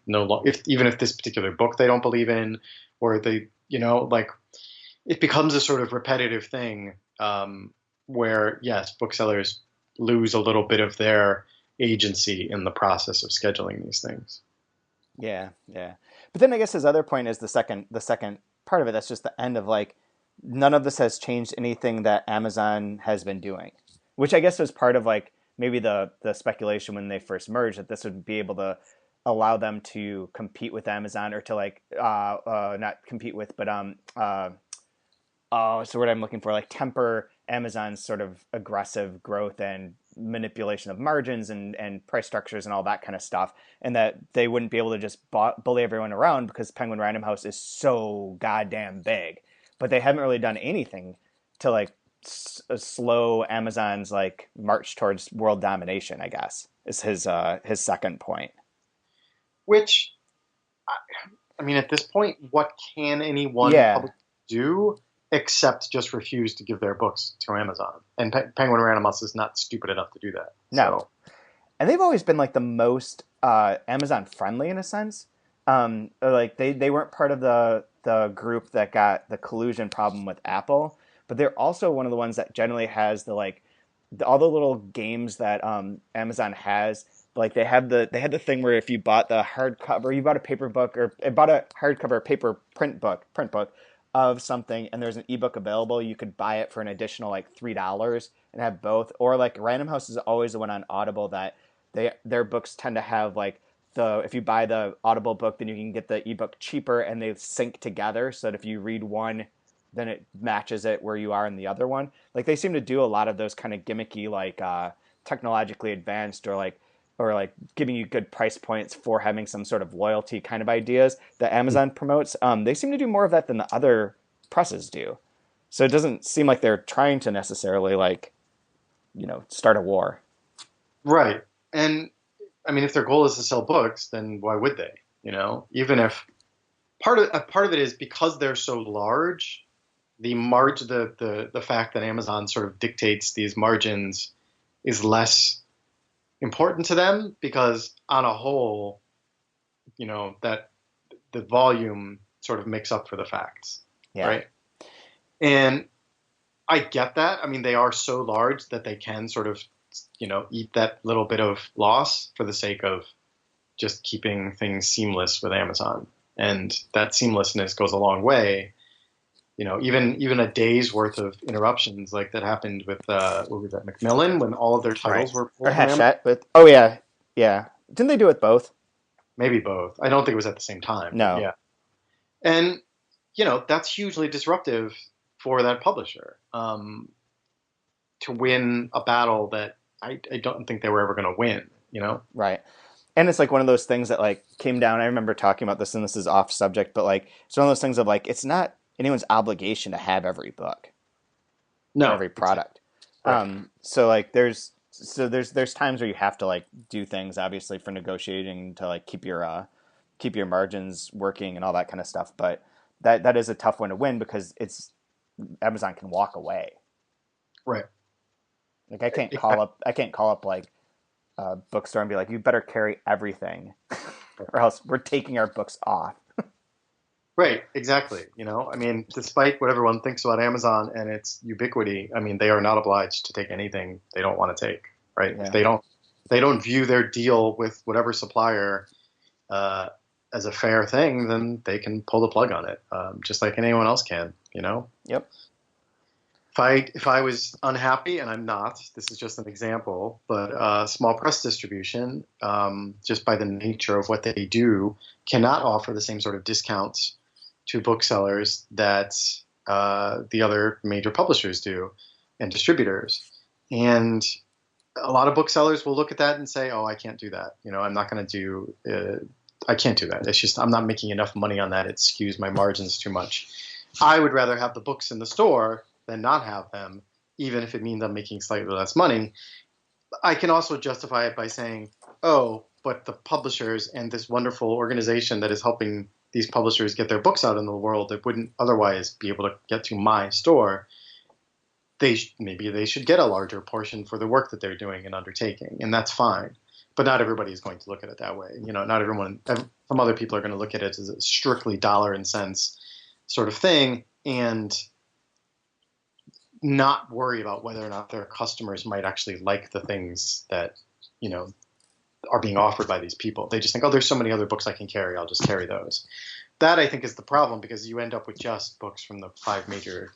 C: even if this particular book they don't believe in, or they, like it becomes a sort of repetitive thing, where yes, booksellers lose a little bit of their agency in the process of scheduling these things.
B: Yeah, yeah. But then I guess his other point is the second part of it. That's just the end of like none of this has changed anything that Amazon has been doing, which I guess was part of like maybe the speculation when they first merged that this would be able to allow them to compete with Amazon, or to like not compete with, but what's the word I'm looking for, like temper Amazon's sort of aggressive growth and manipulation of margins and price structures and all that kind of stuff, and that they wouldn't be able to just bully everyone around because Penguin Random House is so goddamn big. But they haven't really done anything to like slow Amazon's like march towards world domination, I guess, is his second point.
C: Which, I mean, at this point, what can anyone public do except just refuse to give their books to Amazon? And Penguin Random House is not stupid enough to do that.
B: No. So. And they've always been like the most Amazon friendly in a sense. Like they weren't part of the group that got the collusion problem with Apple, but they're also one of the ones that generally has all the little games that Amazon has. Like they had the thing where if you bought the hardcover, you bought a paper book or bought a hardcover paper print book of something, and there's an ebook available, you could buy it for an additional like $3 and have both. Or like Random House is always the one on Audible that their books tend to have like if you buy the Audible book, then you can get the ebook cheaper, and they sync together so that if you read one, then it matches it where you are in the other one. Like they seem to do a lot of those kind of gimmicky like technologically advanced or like giving you good price points for having some sort of loyalty kind of ideas that Amazon promotes. They seem to do more of that than the other presses do. So it doesn't seem like they're trying to necessarily like, start a war.
C: Right. And I mean, if their goal is to sell books, then why would they? Even if part of it is because they're so large, the fact that Amazon sort of dictates these margins is less important to them, because on a whole, that the volume sort of makes up for the facts, right? And I get that. I mean, they are so large that they can sort of, eat that little bit of loss for the sake of just keeping things seamless with Amazon. And that seamlessness goes a long way. Even a day's worth of interruptions like that happened with what was that, Macmillan, when all of their titles were pulled.
B: Or Hachette with yeah. Didn't they do it both?
C: Maybe both. I don't think it was at the same time.
B: No.
C: Yeah. And that's hugely disruptive for that publisher to win a battle that I don't think they were ever going to win.
B: Right. And it's like one of those things that like came down. I remember talking about this, and this is off subject, but like it's one of those things of like it's not anyone's obligation to have every book, every product. Right. So like there's times where you have to like do things obviously for negotiating to like keep your margins working and all that kind of stuff. But that is a tough one to win because Amazon can walk away.
C: Right.
B: Like I can't call up like a bookstore and be like, you better carry everything or else we're taking our books off.
C: Right, exactly. I mean, despite what everyone thinks about Amazon and its ubiquity, I mean, they are not obliged to take anything they don't want to take, right? Yeah. If they don't view their deal with whatever supplier as a fair thing, then they can pull the plug on it, just like anyone else can,
B: Yep.
C: If I was unhappy, and I'm not, this is just an example, but small press distribution, just by the nature of what they do, cannot offer the same sort of discounts to booksellers that the other major publishers do and distributors. And a lot of booksellers will look at that and say, oh, I can't do that. I'm not going to do I can't do that. It's just I'm not making enough money on that. It skews my margins too much. I would rather have the books in the store than not have them, even if it means I'm making slightly less money. I can also justify it by saying, oh, but the publishers and this wonderful organization that is helping these publishers get their books out in the world that wouldn't otherwise be able to get to my store, maybe they should get a larger portion for the work that they're doing and undertaking, and that's fine. But not everybody is going to look at it that way. Not everyone. Some other people are going to look at it as a strictly dollar and cents sort of thing, and not worry about whether or not their customers might actually like the things that, are being offered by these people. They just think, oh, there's so many other books I can carry, I'll just carry those. That, I think, is the problem, because you end up with just books from the 5 major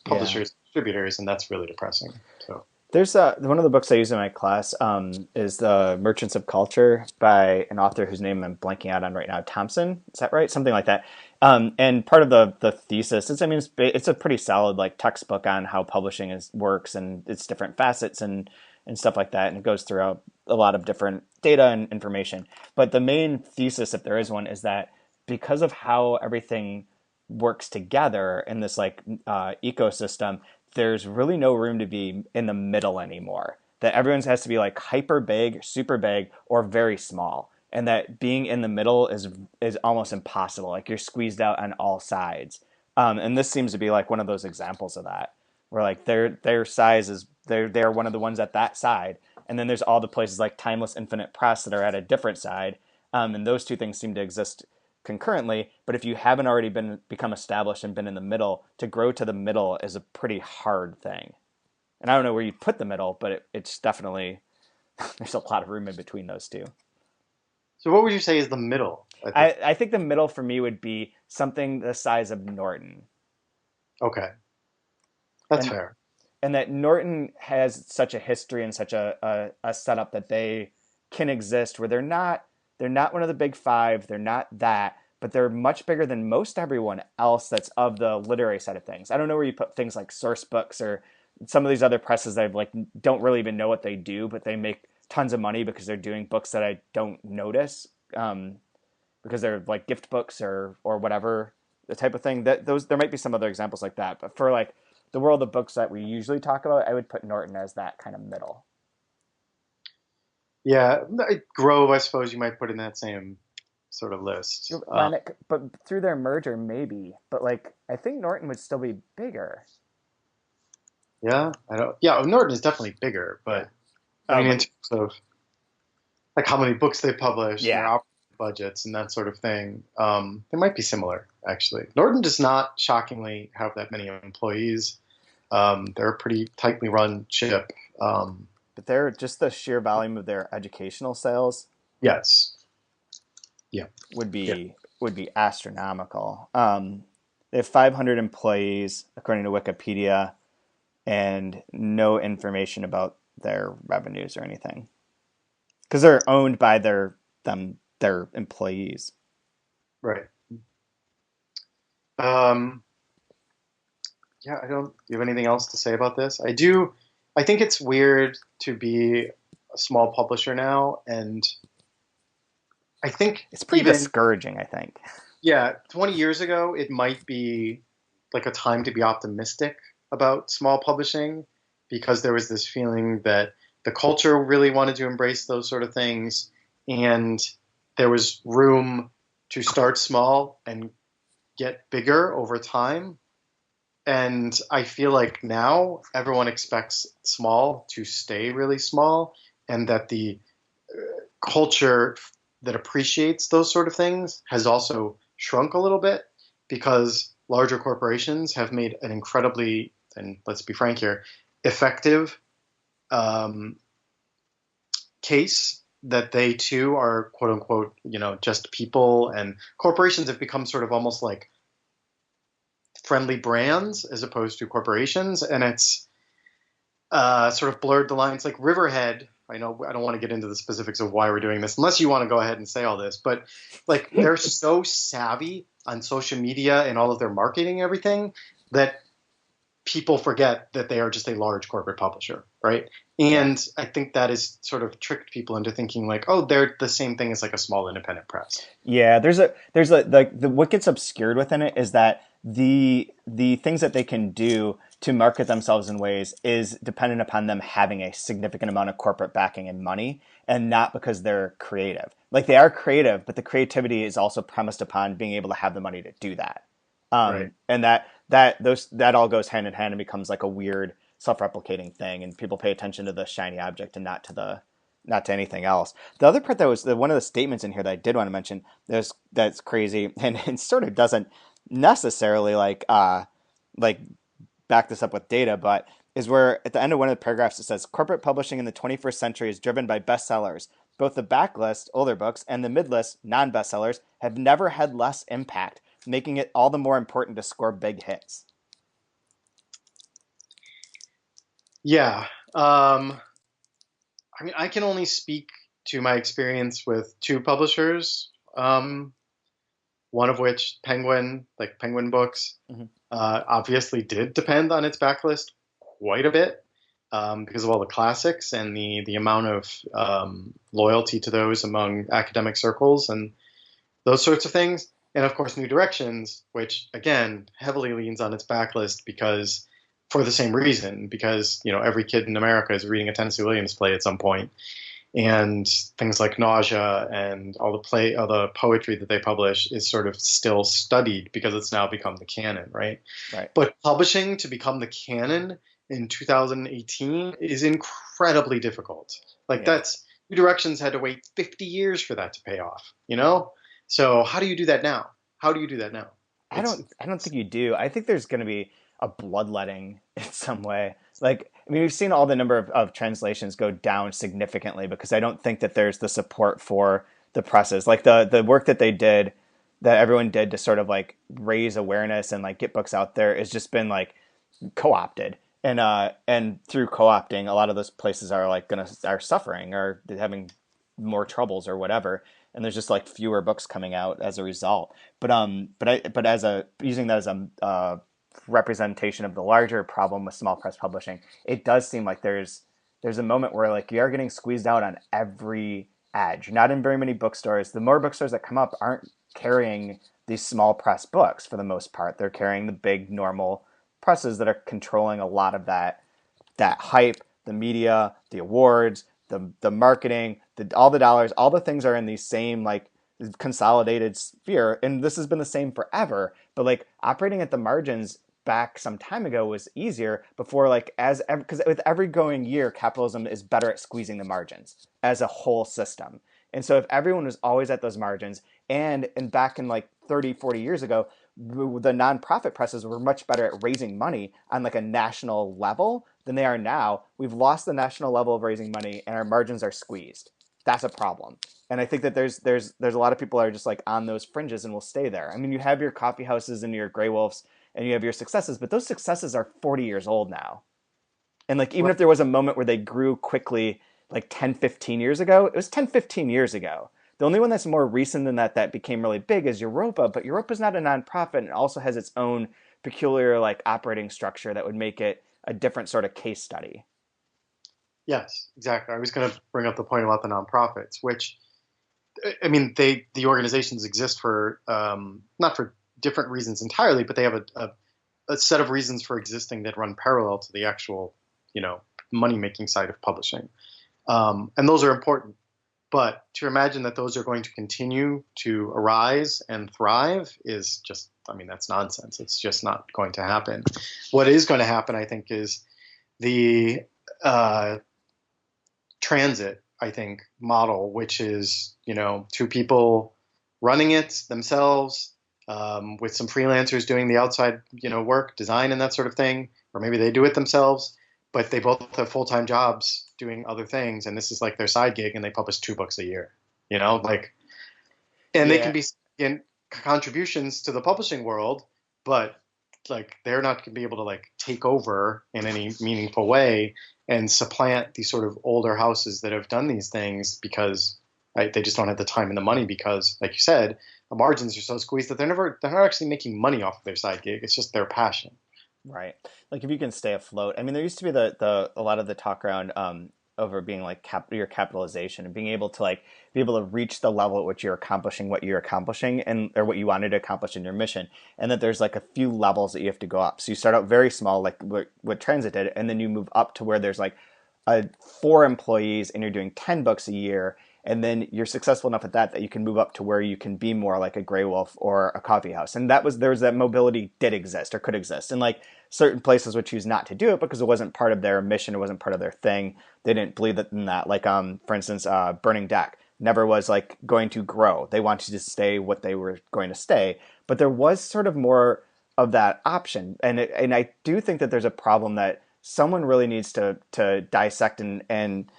C: publishers, distributors, and that's really depressing. So
B: there's one of the books I use in my class is The Merchants of Culture by an author whose name I'm blanking out on right now, Thompson. Is that right? Something like that. And part of the thesis is, it's a pretty solid like textbook on how publishing works and its different facets and and stuff like that. And it goes through a lot of different data and information. But the main thesis, if there is one, is that because of how everything works together in this like ecosystem, there's really no room to be in the middle anymore. That everyone's has to be like hyper big, super big, or very small, and that being in the middle is almost impossible. Like you're squeezed out on all sides. And this seems to be like one of those examples of that, where like their size is they're one of the ones at that side, and then there's all the places like Timeless Infinite Press that are at a different side, and those two things seem to exist concurrently. But if you haven't already become established and been in the middle, to grow to the middle is a pretty hard thing. And I don't know where you put the middle, but it's definitely there's a lot of room in between those two.
C: So what would you say is the middle?
B: I think the middle for me would be something the size of Norton.
C: Okay. That's fair.
B: And that Norton has such a history and such a setup that they can exist where they're not one of the big five, they're not that, but they're much bigger than most everyone else that's of the literary side of things. I don't know where you put things like Source Books or some of these other presses that like don't really even know what they do, but they make tons of money because they're doing books that I don't notice, because they're like gift books or whatever, the type of thing. That there might be some other examples like that, but for like the world of books that we usually talk about, I would put Norton as that kind of middle.
C: Yeah, Grove, I suppose you might put in that same sort of list.
B: But through their merger, maybe. But like, I think Norton would still be bigger.
C: Yeah, Norton is definitely bigger, but I mean, in terms of like how many books they publish, and their operating budgets, and that sort of thing, they might be similar. Actually, Norton does not, shockingly, have that many employees. They're a pretty tightly run ship.
B: But they're just the sheer volume of their educational sales.
C: Yes. Yeah.
B: Would be astronomical. They have 500 employees according to Wikipedia, and no information about their revenues or anything, because they're owned by their employees.
C: Right. Yeah. Do you have anything else to say about this? I do. I think it's weird to be a small publisher now, and I think
B: it's pretty discouraging, I think.
C: Yeah, 20 years ago, it might be like a time to be optimistic about small publishing, because there was this feeling that the culture really wanted to embrace those sort of things, and there was room to start small and get bigger over time. And I feel like now everyone expects small to stay really small, and that the culture that appreciates those sort of things has also shrunk a little bit, because larger corporations have made an incredibly, and let's be frank here, effective case that they too are quote unquote, just people, and corporations have become sort of almost like friendly brands as opposed to corporations, and it's sort of blurred the lines. Like Riverhead, I know I don't want to get into the specifics of why we're doing this unless you want to go ahead and say all this, but like they're so savvy on social media and all of their marketing and everything that people forget that they are just a large corporate publisher, right? And I think that has sort of tricked people into thinking like, oh, they're the same thing as like a small independent press.
B: Yeah, there's what gets obscured within it is that the things that they can do to market themselves in ways is dependent upon them having a significant amount of corporate backing and money, and not because they're creative. Like they are creative, but the creativity is also premised upon being able to have the money to do that.
C: Right.
B: And that all goes hand in hand and becomes like a weird self-replicating thing, and people pay attention to the shiny object and not to anything else. The other part that was one of the statements in here that I did want to mention that's crazy, and it sort of doesn't necessarily like back this up with data, but is where at the end of one of the paragraphs it says corporate publishing in the 21st century is driven by bestsellers. Both the backlist, older books, and the midlist, non-bestsellers, have never had less impact, making it all the more important to score big hits.
C: Yeah. I mean, I can only speak to my experience with two publishers, one of which, Penguin Books, obviously did depend on its backlist quite a bit. because of all the classics and the amount of loyalty to those among academic circles and those sorts of things. And of course, New Directions, which again heavily leans on its backlist because for the same reason, because every kid in America is reading a Tennessee Williams play at some point, and things like Nausea and all the poetry that they publish is sort of still studied because it's now become the canon, right?
B: Right.
C: But publishing to become the canon in 2018 is incredibly difficult. Like
B: Yeah.
C: New Directions had to wait 50 years for that to pay off, So how do you do that now? How do you do that now?
B: I don't think you do. I think there's going to be a bloodletting in some way. Like, I mean, we've seen all the number of translations go down significantly because I don't think that there's the support for the presses. Like the work that they did, that everyone did to sort of like raise awareness and like get books out there has just been like co-opted. And through co-opting, a lot of those places are suffering or having more troubles or whatever, and there's just like fewer books coming out as a result. But as a using that as a representation of the larger problem with small press publishing, it does seem like there's a moment where like you are getting squeezed out on every edge. Not in very many bookstores. The more bookstores that come up aren't carrying these small press books for the most part. They're carrying the big normal presses that are controlling a lot of that hype, the media, the awards, the marketing, all the dollars, all the things are in the same like consolidated sphere, and this has been the same forever. But like operating at the margins back some time ago was easier before, like because with every going year, capitalism is better at squeezing the margins as a whole system. And so if everyone was always at those margins, and back in like 30, 40 years ago, the nonprofit presses were much better at raising money on like a national level than they are now. We've lost the national level of raising money and our margins are squeezed. That's a problem. And I think that there's a lot of people that are just like on those fringes and will stay there. I mean, you have your coffee houses and your Grey Wolves and you have your successes, but those successes are 40 years old now. And like, even if there was a moment where they grew quickly, like 10, 15 years ago, it was 10, 15 years ago. The only one that's more recent than that became really big is Europa, but Europa's not a nonprofit and it also has its own peculiar like operating structure that would make it a different sort of case study.
C: Yes, exactly. I was going to bring up the point about the nonprofits, which, I mean, the organizations exist for not for different reasons entirely, but they have a set of reasons for existing that run parallel to the actual, money making side of publishing, and those are important. But to imagine that those are going to continue to arise and thrive is just, I mean, that's nonsense. It's just not going to happen. What is going to happen, I think, is the transit, I think, model, which is, two people running it themselves, with some freelancers doing the outside, work, design and that sort of thing, or maybe they do it themselves, but they both have full-time jobs doing other things, and this is like their side gig, and they publish 2 books a year, like, and they can be in contributions to the publishing world, but like they're not going to be able to like take over in any meaningful way and supplant these sort of older houses that have done these things because they just don't have the time and the money because, like you said, the margins are so squeezed that they're not actually making money off of their side gig. It's just their passion.
B: Right. Like if you can stay afloat. I mean, there used to be a lot of the talk around over being like your capitalization and being able to like be able to reach the level at which you're accomplishing what you're accomplishing and or what you wanted to accomplish in your mission, and that there's like a few levels that you have to go up. So you start out very small, like what Transit did, and then you move up to where there's like 4 employees and you're doing 10 books a year. And then you're successful enough at that you can move up to where you can be more like a Grey Wolf or a coffee house. And there was that mobility did exist or could exist. And like certain places would choose not to do it because it wasn't part of their mission. It wasn't part of their thing. They didn't believe in that. Like, for instance, Burning Deck never was like going to grow. They wanted to stay what they were going to stay. But there was sort of more of that option. And I do think that there's a problem that someone really needs to dissect and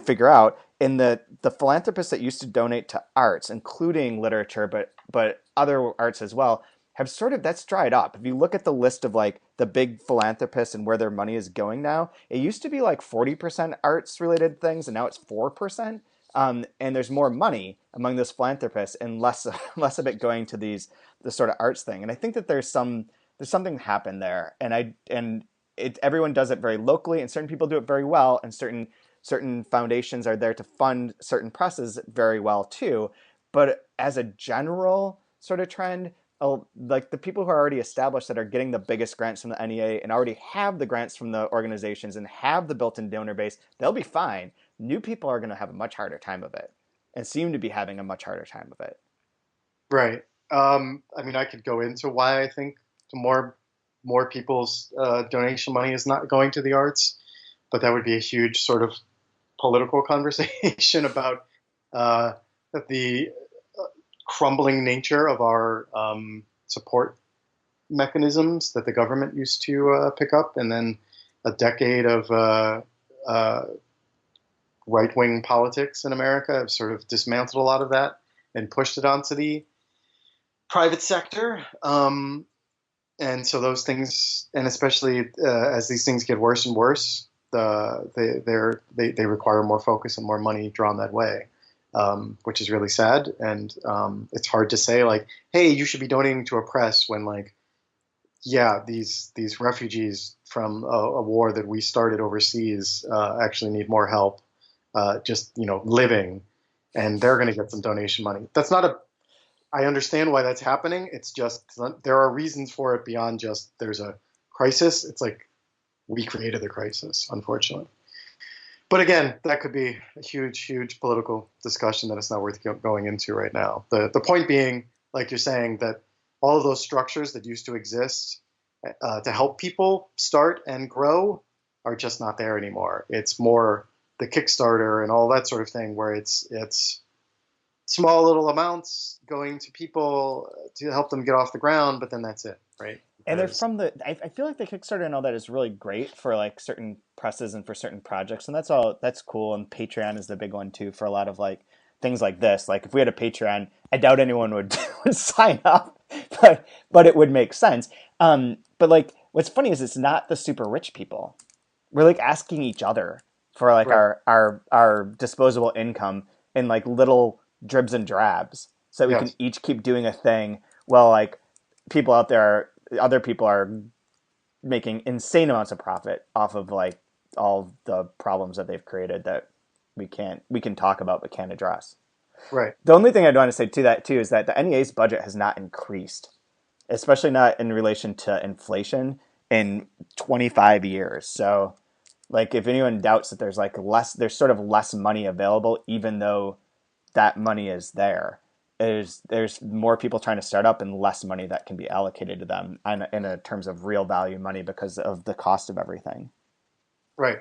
B: figure out. In the philanthropists that used to donate to arts, including literature, but other arts as well, have sort of, that's dried up. If you look at the list of like the big philanthropists and where their money is going now, it used to be like 40% arts related things, and now it's 4%. And there's more money among those philanthropists and less of it going to the sort of arts thing. And I think that there's something happened there, and everyone does it very locally, and certain people do it very well, and certain foundations are there to fund certain presses very well too. But as a general sort of trend, like the people who are already established that are getting the biggest grants from the NEA and already have the grants from the organizations and have the built-in donor base, they'll be fine. New people are going to have a much harder time of it, and seem to be having a much harder time of it.
C: Right. I mean, I could go into why I think more people's donation money is not going to the arts, but that would be a huge sort of political conversation about the crumbling nature of our support mechanisms that the government used to pick up, and then a decade of right-wing politics in America have sort of dismantled a lot of that and pushed it onto the private sector. And so those things, and especially as these things get worse and worse, they require more focus and more money drawn that way, which is really sad. And it's hard to say, like, hey, you should be donating to a press when, like, yeah, these refugees from a war that we started overseas actually need more help, just, living, and they're going to get some donation money. That's not I understand why that's happening. It's just there are reasons for it beyond just there's a crisis. It's like we created the crisis, unfortunately. But again, that could be a huge, huge political discussion that it's not worth going into right now. The point being, like you're saying, that all of those structures that used to exist to help people start and grow are just not there anymore. It's more the Kickstarter and all that sort of thing, where it's small little amounts going to people to help them get off the ground, but then that's it, right?
B: And they're from I feel like the Kickstarter and all that is really great for like certain presses and for certain projects, and that's cool. And Patreon is the big one too for a lot of like things like this. Like if we had a Patreon, I doubt anyone would sign up, but it would make sense. But like what's funny is it's not the super rich people. We're like asking each other for like right. our disposable income in like little dribs and drabs, so we can each keep doing a thing. Well, like people out there, other people are making insane amounts of profit off of like all the problems that they've created that we can talk about but can't address.
C: Right.
B: The only thing I'd want to say to that too is that the NEA's budget has not increased, especially not in relation to inflation, in 25 years. So like if anyone doubts that there's sort of less money available, even though that money is there, there's more people trying to start up and less money that can be allocated to them in terms of real value money because of the cost of everything.
C: Right.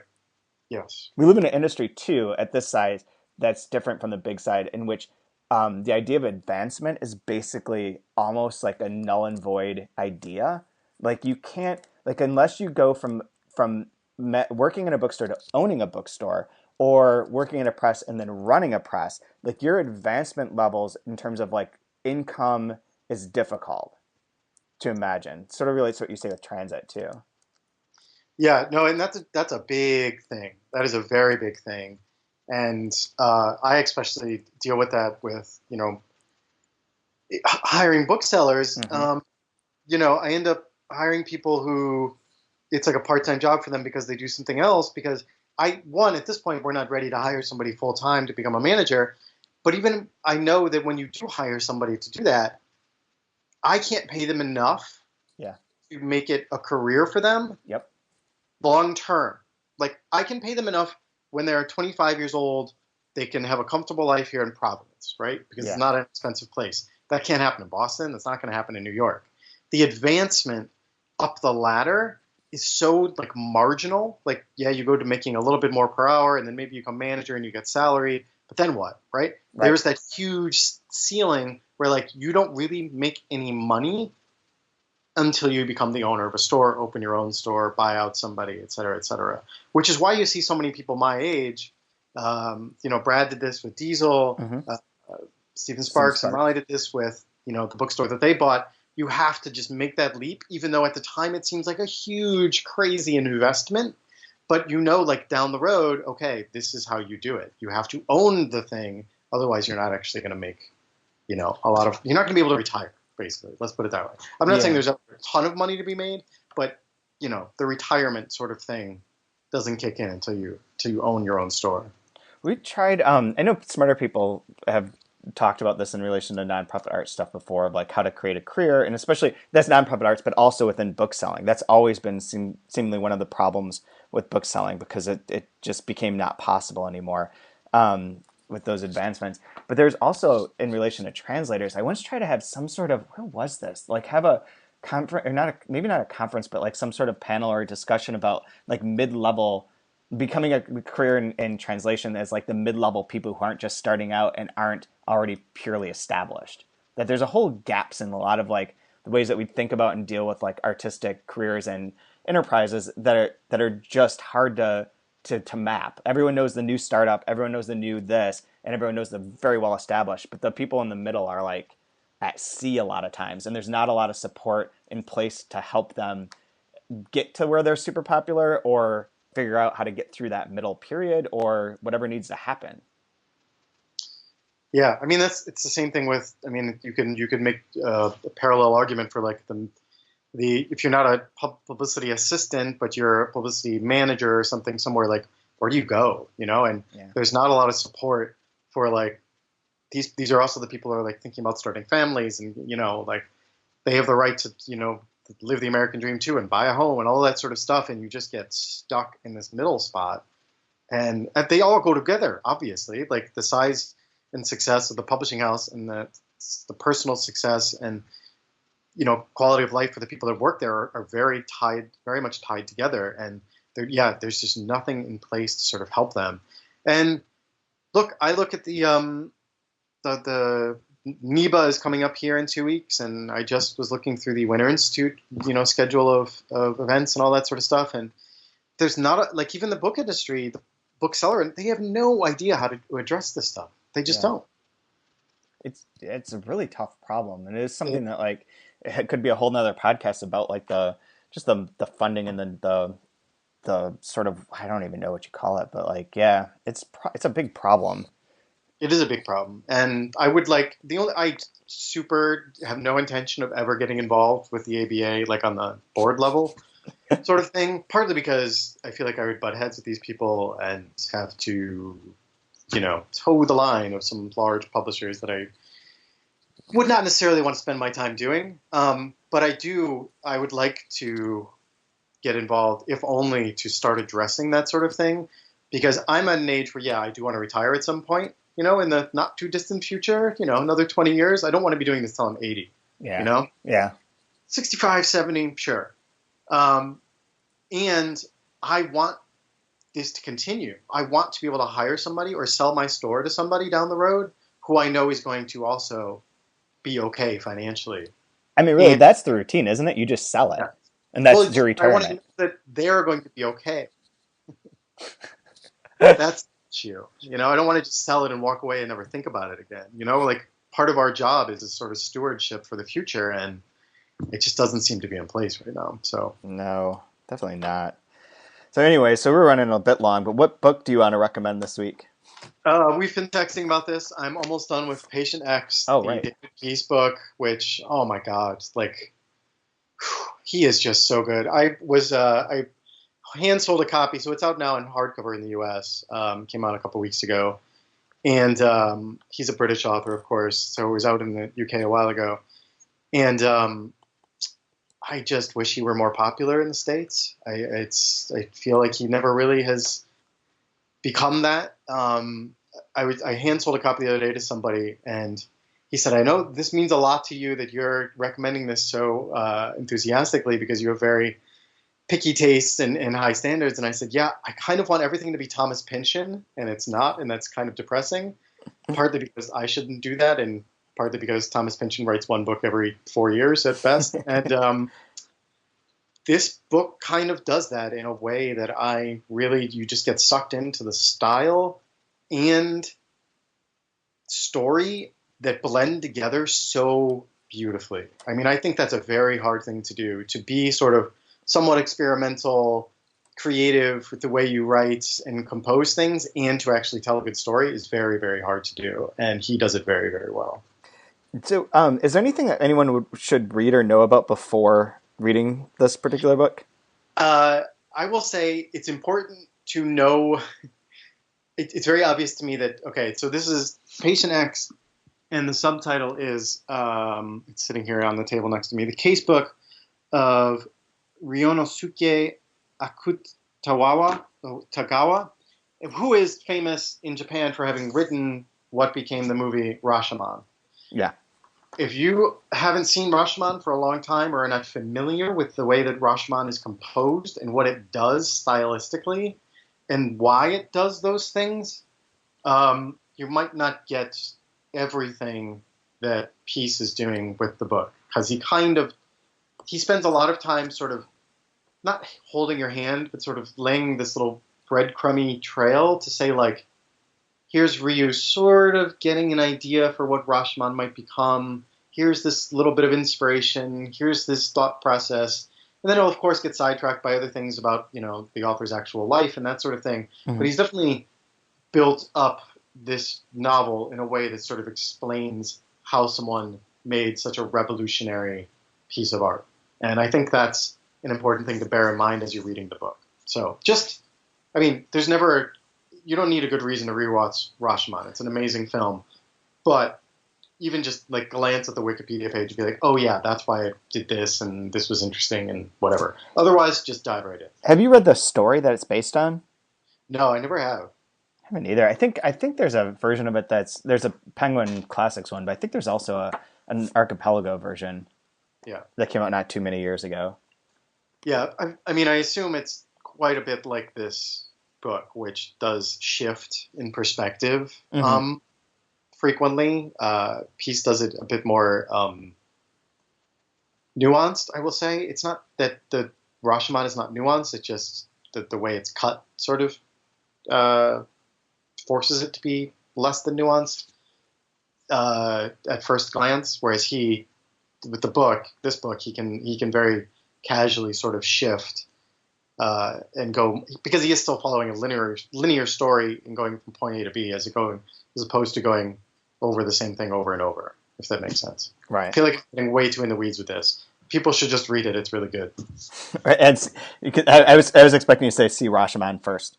C: Yes.
B: We live in an industry too at this size that's different from the big side, in which the idea of advancement is basically almost like a null and void idea. Like you can't, like unless you go from working in a bookstore to owning a bookstore, or working in a press and then running a press, like your advancement levels in terms of like income is difficult to imagine. Sort of relates to what you say with transit too.
C: Yeah, no, and that's a big thing. That is a very big thing. And I especially deal with that with, hiring booksellers. Mm-hmm. I end up hiring people who it's like a part-time job for them because they do something else, because at this point, we're not ready to hire somebody full-time to become a manager. But even I know that when you do hire somebody to do that, I can't pay them enough to make it a career for them.
B: Yep.
C: Long term. Like I can pay them enough when they're 25 years old, they can have a comfortable life here in Providence, right? Because it's not an expensive place. That can't happen in Boston. That's not going to happen in New York. The advancement up the ladder is so like marginal. Like, you go to making a little bit more per hour, and then maybe you become manager and you get salary, but then what, right? There's that huge ceiling where like you don't really make any money until you become the owner of a store, open your own store, buy out somebody, et cetera, which is why you see so many people my age. Brad did this with Diesel, Stephen Sparks and Raleigh did this with, the bookstore that they bought. You have to just make that leap, even though at the time it seems like a huge, crazy investment. But like down the road, okay, this is how you do it. You have to own the thing. Otherwise, you're not actually going to make, you're not going to be able to retire, basically. Let's put it that way. I'm not saying there's a ton of money to be made, but the retirement sort of thing doesn't kick in until you own your own store.
B: We tried. I know smarter people have talked about this in relation to nonprofit art stuff before, of like how to create a career, and especially that's nonprofit arts, but also within book selling. That's always been seemingly one of the problems with book selling because it just became not possible anymore with those advancements. But there's also in relation to translators. I once tried to have some sort of where was this? Like have a conference or not? Maybe not a conference, but like some sort of panel or discussion about like mid-level becoming a career in translation as like the mid-level people who aren't just starting out and aren't already purely established. That there's a whole gaps in a lot of like the ways that we think about and deal with like artistic careers and enterprises that are just hard to map. Everyone knows the new startup, everyone knows the new this, and everyone knows the very well established. But the people in the middle are like at sea a lot of times, and there's not a lot of support in place to help them get to where they're super popular or figure out how to get through that middle period or whatever needs to happen.
C: Yeah, I mean it's the same thing with. I mean, you could make a parallel argument for like the if you're not a publicity assistant but you're a publicity manager or something somewhere, like where do you go? And there's not a lot of support for like these are also the people who are like thinking about starting families, and like they have the right to live the American dream too and buy a home and all that sort of stuff, and you just get stuck in this middle spot. And they all go together, obviously, like the size and success of the publishing house and the personal success and quality of life for the people that work there are very much tied together. And there's just nothing in place to sort of help them. And look, I look at the NEBA is coming up here in 2 weeks, and I just was looking through the Winter Institute, schedule of events and all that sort of stuff. And there's not like even the book industry, the bookseller, they have no idea how to address this stuff. They just don't.
B: It's a really tough problem, and it is something that like it could be a whole nother podcast about like the funding and the sort of I don't even know what you call it, but like it's a big problem.
C: It is a big problem, and I super have no intention of ever getting involved with the ABA, like on the board level sort of thing, partly because I feel like I would butt heads with these people and have to, toe the line of some large publishers that I would not necessarily want to spend my time doing. But I would like to get involved, if only to start addressing that sort of thing, because I'm at an age where, I do want to retire at some point. In the not too distant future, another 20 years. I don't want to be doing this till I'm 80.
B: Yeah. Yeah.
C: 65, 70, sure. And I want this to continue. I want to be able to hire somebody or sell my store to somebody down the road who I know is going to also be okay financially.
B: I mean, really, that's the routine, isn't it? You just sell it. Yeah. And that's your retirement.
C: I want to know that they're going to be okay. That's you. I don't want to just sell it and walk away and never think about it again. Like part of our job is a sort of stewardship for the future, and it just doesn't seem to be in place right now. So
B: no, definitely not. So anyway, we're running a bit long, but what book do you want to recommend this week?
C: We've been texting about this. I'm almost done with Patient X,
B: right.
C: David Peace book, which, oh my God, like he is just so good. I hand sold a copy, so it's out now in hardcover in the U.S. Came out a couple weeks ago, and he's a British author, of course, so it was out in the UK a while ago. And I just wish he were more popular in the States. I feel like he never really has become that. I hand sold a copy the other day to somebody, and he said, "I know this means a lot to you that you're recommending this so enthusiastically because you have very picky tastes and high standards." And I said, yeah, I kind of want everything to be Thomas Pynchon, and it's not, and that's kind of depressing, partly because I shouldn't do that, and partly because Thomas Pynchon writes one book every 4 years at best. And this book kind of does that in a way that you just get sucked into the style and story that blend together so beautifully. I mean, I think that's a very hard thing to do, to be sort of somewhat experimental, creative with the way you write and compose things, and to actually tell a good story is very, very hard to do. And he does it very, very well.
B: So is there anything that anyone should read or know about before reading this particular book?
C: Uh, I will say it's important to know. It's very obvious to me that okay, so this is Patient X, and the subtitle is it's sitting here on the table next to me. The casebook of Ryonosuke Tagawa, who is famous in Japan for having written what became the movie Rashomon.
B: Yeah.
C: If you haven't seen Rashomon for a long time or are not familiar with the way that Rashomon is composed and what it does stylistically and why it does those things, you might not get everything that Peace is doing with the book because he spends a lot of time sort of not holding your hand, but sort of laying this little breadcrumby trail to say like, here's Ryu sort of getting an idea for what Rashomon might become. Here's this little bit of inspiration. Here's this thought process. And then he'll, of course, get sidetracked by other things about, the author's actual life and that sort of thing.
B: Mm-hmm.
C: But he's definitely built up this novel in a way that sort of explains how someone made such a revolutionary piece of art. And I think that's an important thing to bear in mind as you're reading the book. So you don't need a good reason to rewatch Rashomon. It's an amazing film. But even just like glance at the Wikipedia page and be like, oh yeah, that's why I did this and this was interesting and whatever. Otherwise, just dive right in.
B: Have you read the story that it's based on?
C: No, I never have.
B: I haven't either. I think there's a version of it there's a Penguin Classics one, but I think there's also an Archipelago version.
C: Yeah.
B: That came out not too many years ago.
C: Yeah, I assume it's quite a bit like this book, which does shift in perspective frequently. Peace does it a bit more nuanced, I will say. It's not that the Rashomon is not nuanced, it's just that the way it's cut sort of forces it to be less than nuanced at first glance, whereas with this book, he can very casually sort of shift and go, because he is still following a linear story and going from point A to B as opposed to going over the same thing over and over, if that makes sense.
B: Right.
C: I feel like I'm getting way too in the weeds with this. People should just read it. It's really good.
B: And I was expecting you to say see Rashomon first.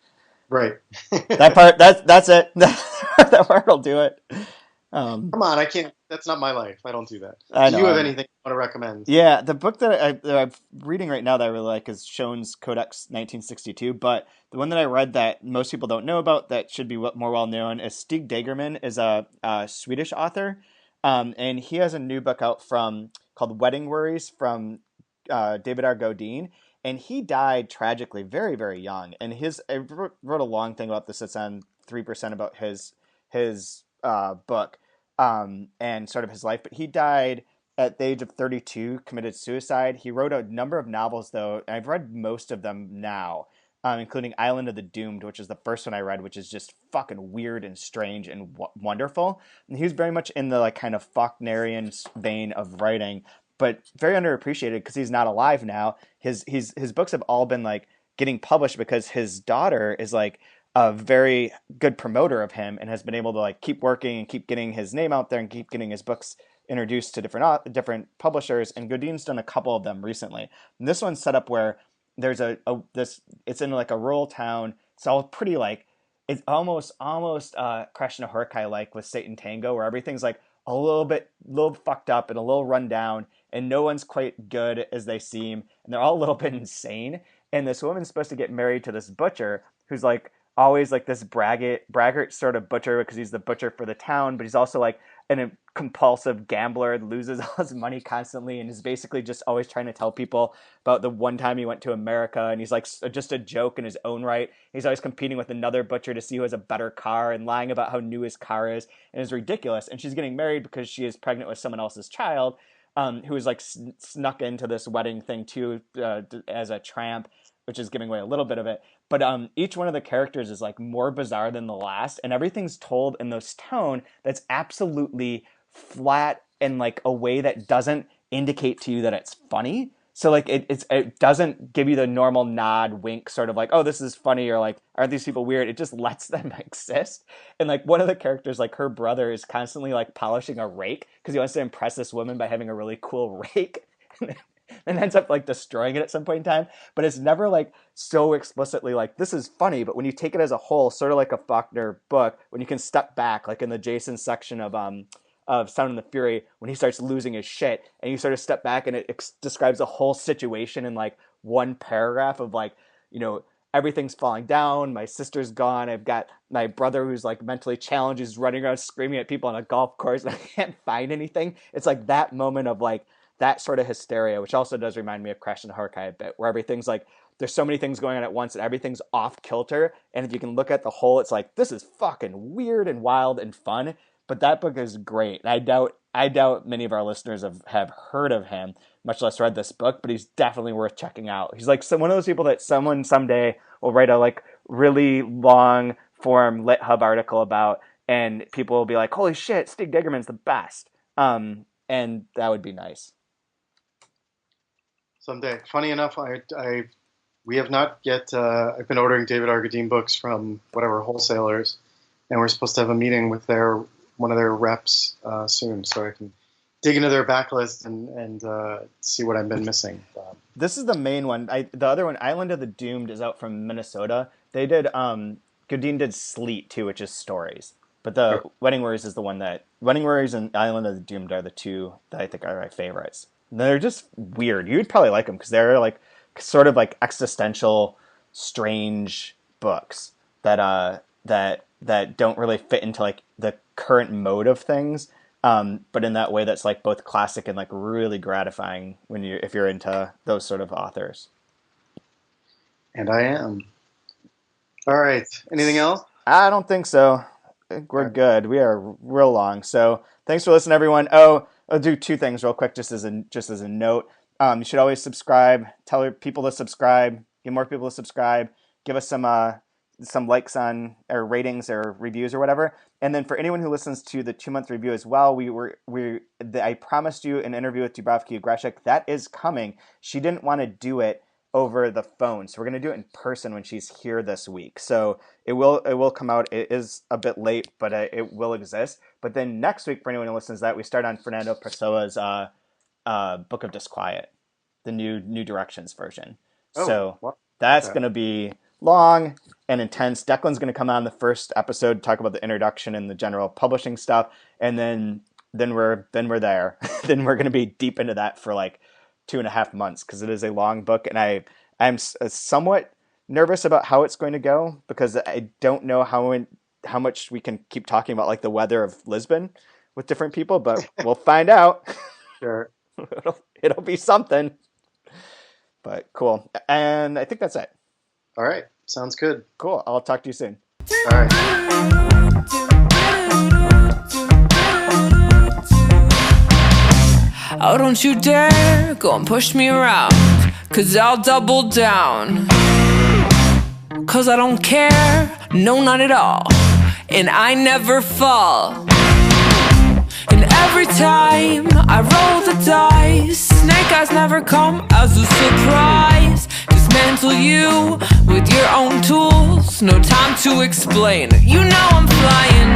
C: Right.
B: That part, that's it. That part will do it.
C: Come on, I can't. That's not my life. I don't do that.
B: I
C: Do
B: know,
C: you have
B: I know.
C: anything you want to recommend?
B: Yeah, the book that I'm reading right now that I really like is Schoen's Codex 1962. But the one that I read that most people don't know about that should be more well known is Stig Dagerman is a Swedish author, and he has a new book out called Wedding Worries from David R. Godine. And he died tragically, very, very young. And I wrote a long thing about this that's on 3% about his book and sort of his life. But he died at the age of 32, committed suicide. He wrote a number of novels, though, and I've read most of them now, including Island of the Doomed, which is the first one I read, which is just fucking weird and strange and wonderful. And he was very much in the like kind of Faulknerian vein of writing, but very underappreciated because he's not alive now. His books have all been like getting published because his daughter is like a very good promoter of him and has been able to like keep working and keep getting his name out there and keep getting his books introduced to different publishers. And Godine's done a couple of them recently. And this one's set up where there's it's in like a rural town. It's all pretty like it's almost Krishna Horkai like with Satan Tango, where everything's like a little fucked up and a little run down, and no one's quite good as they seem, and they're all a little bit insane. And this woman's supposed to get married to this butcher who's like always like this braggart sort of butcher because he's the butcher for the town, but he's also like a compulsive gambler, loses all his money constantly, and is basically just always trying to tell people about the one time he went to America, and he's like just a joke in his own right. He's always competing with another butcher to see who has a better car and lying about how new his car is, and it's ridiculous. And she's getting married because she is pregnant with someone else's child, who is like snuck into this wedding thing too as a tramp, which is giving away a little bit of it. But each one of the characters is like more bizarre than the last, and everything's told in this tone that's absolutely flat and like a way that doesn't indicate to you that it's funny. So like it doesn't give you the normal nod, wink, sort of like, oh, this is funny, or like, aren't these people weird? It just lets them exist. And like one of the characters, like her brother, is constantly like polishing a rake because he wants to impress this woman by having a really cool rake. and ends up like destroying it at some point in time. But it's never like so explicitly like this is funny. But when you take it as a whole, sort of like a Faulkner book, when you can step back, like in the Jason section of Sound and the Fury, when he starts losing his shit, and you sort of step back and it describes the whole situation in like one paragraph of like, you know, everything's falling down. My sister's gone. I've got my brother who's like mentally challenged, is running around screaming at people on a golf course, and I can't find anything. It's like that moment of like that sort of hysteria, which also does remind me of Crash and Horkai a bit, where everything's like, there's so many things going on at once and everything's off kilter. And if you can look at the whole, it's like, this is fucking weird and wild and fun. But that book is great. And I doubt many of our listeners have heard of him, much less read this book, but he's definitely worth checking out. He's like one of those people that someone someday will write a like really long form LitHub article about, and people will be like, holy shit, Stig Dagerman's the best. And that would be nice.
C: Someday. Funny enough, we have not yet, I've been ordering David Argadine books from whatever wholesalers, and we're supposed to have a meeting with one of their reps soon, so I can dig into their backlist and see what I've been missing.
B: This is the main one. The other one, Island of the Doomed, is out from Minnesota. They did, Godine did Sleet too, which is stories. But the Wedding Warriors is the one that, Wedding Warriors and Island of the Doomed are the two that I think are my favorites. They're just weird. You'd probably like them because they're like sort of like existential, strange books that don't really fit into like the current mode of things, but in that way that's like both classic and like really gratifying if you're into those sort of authors. And
C: I am. All right. Anything else?
B: I don't think so. I think we're good. We are real long. So thanks for listening, everyone. Oh, I'll do two things real quick, just as a note. You should always subscribe. Tell people to subscribe. Get more people to subscribe. Give us some likes on or ratings or reviews or whatever. And then for anyone who listens to the 2-month review as well, I promised you an interview with Dubravka Greshik. That is coming. She didn't want to do it over the phone, so we're going to do it in person when she's here this week. So it will come out. It is a bit late, but it will exist. But then next week, for anyone who listens to that, we start on Fernando Pessoa's Book of Disquiet, the new Directions version. That's going to be long and intense. Declan's going to come on the first episode to talk about the introduction and the general publishing stuff, and then we're there. Then we're going to be deep into that for like 2.5 months because it is a long book, and I'm somewhat nervous about how it's going to go because I don't know how much we can keep talking about like the weather of Lisbon with different people, but we'll find out.
C: Sure.
B: It'll be something. But cool. And I think that's it.
C: All right. Sounds good.
B: Cool. I'll talk to you soon.
C: All right.
A: Oh, don't you dare go and push me around, 'cause I'll double down. 'Cause I don't care, no, not at all, and I never fall. And every time I roll the dice, snake eyes never come as a surprise. Dismantle you with your own tools, no time to explain. You know I'm flying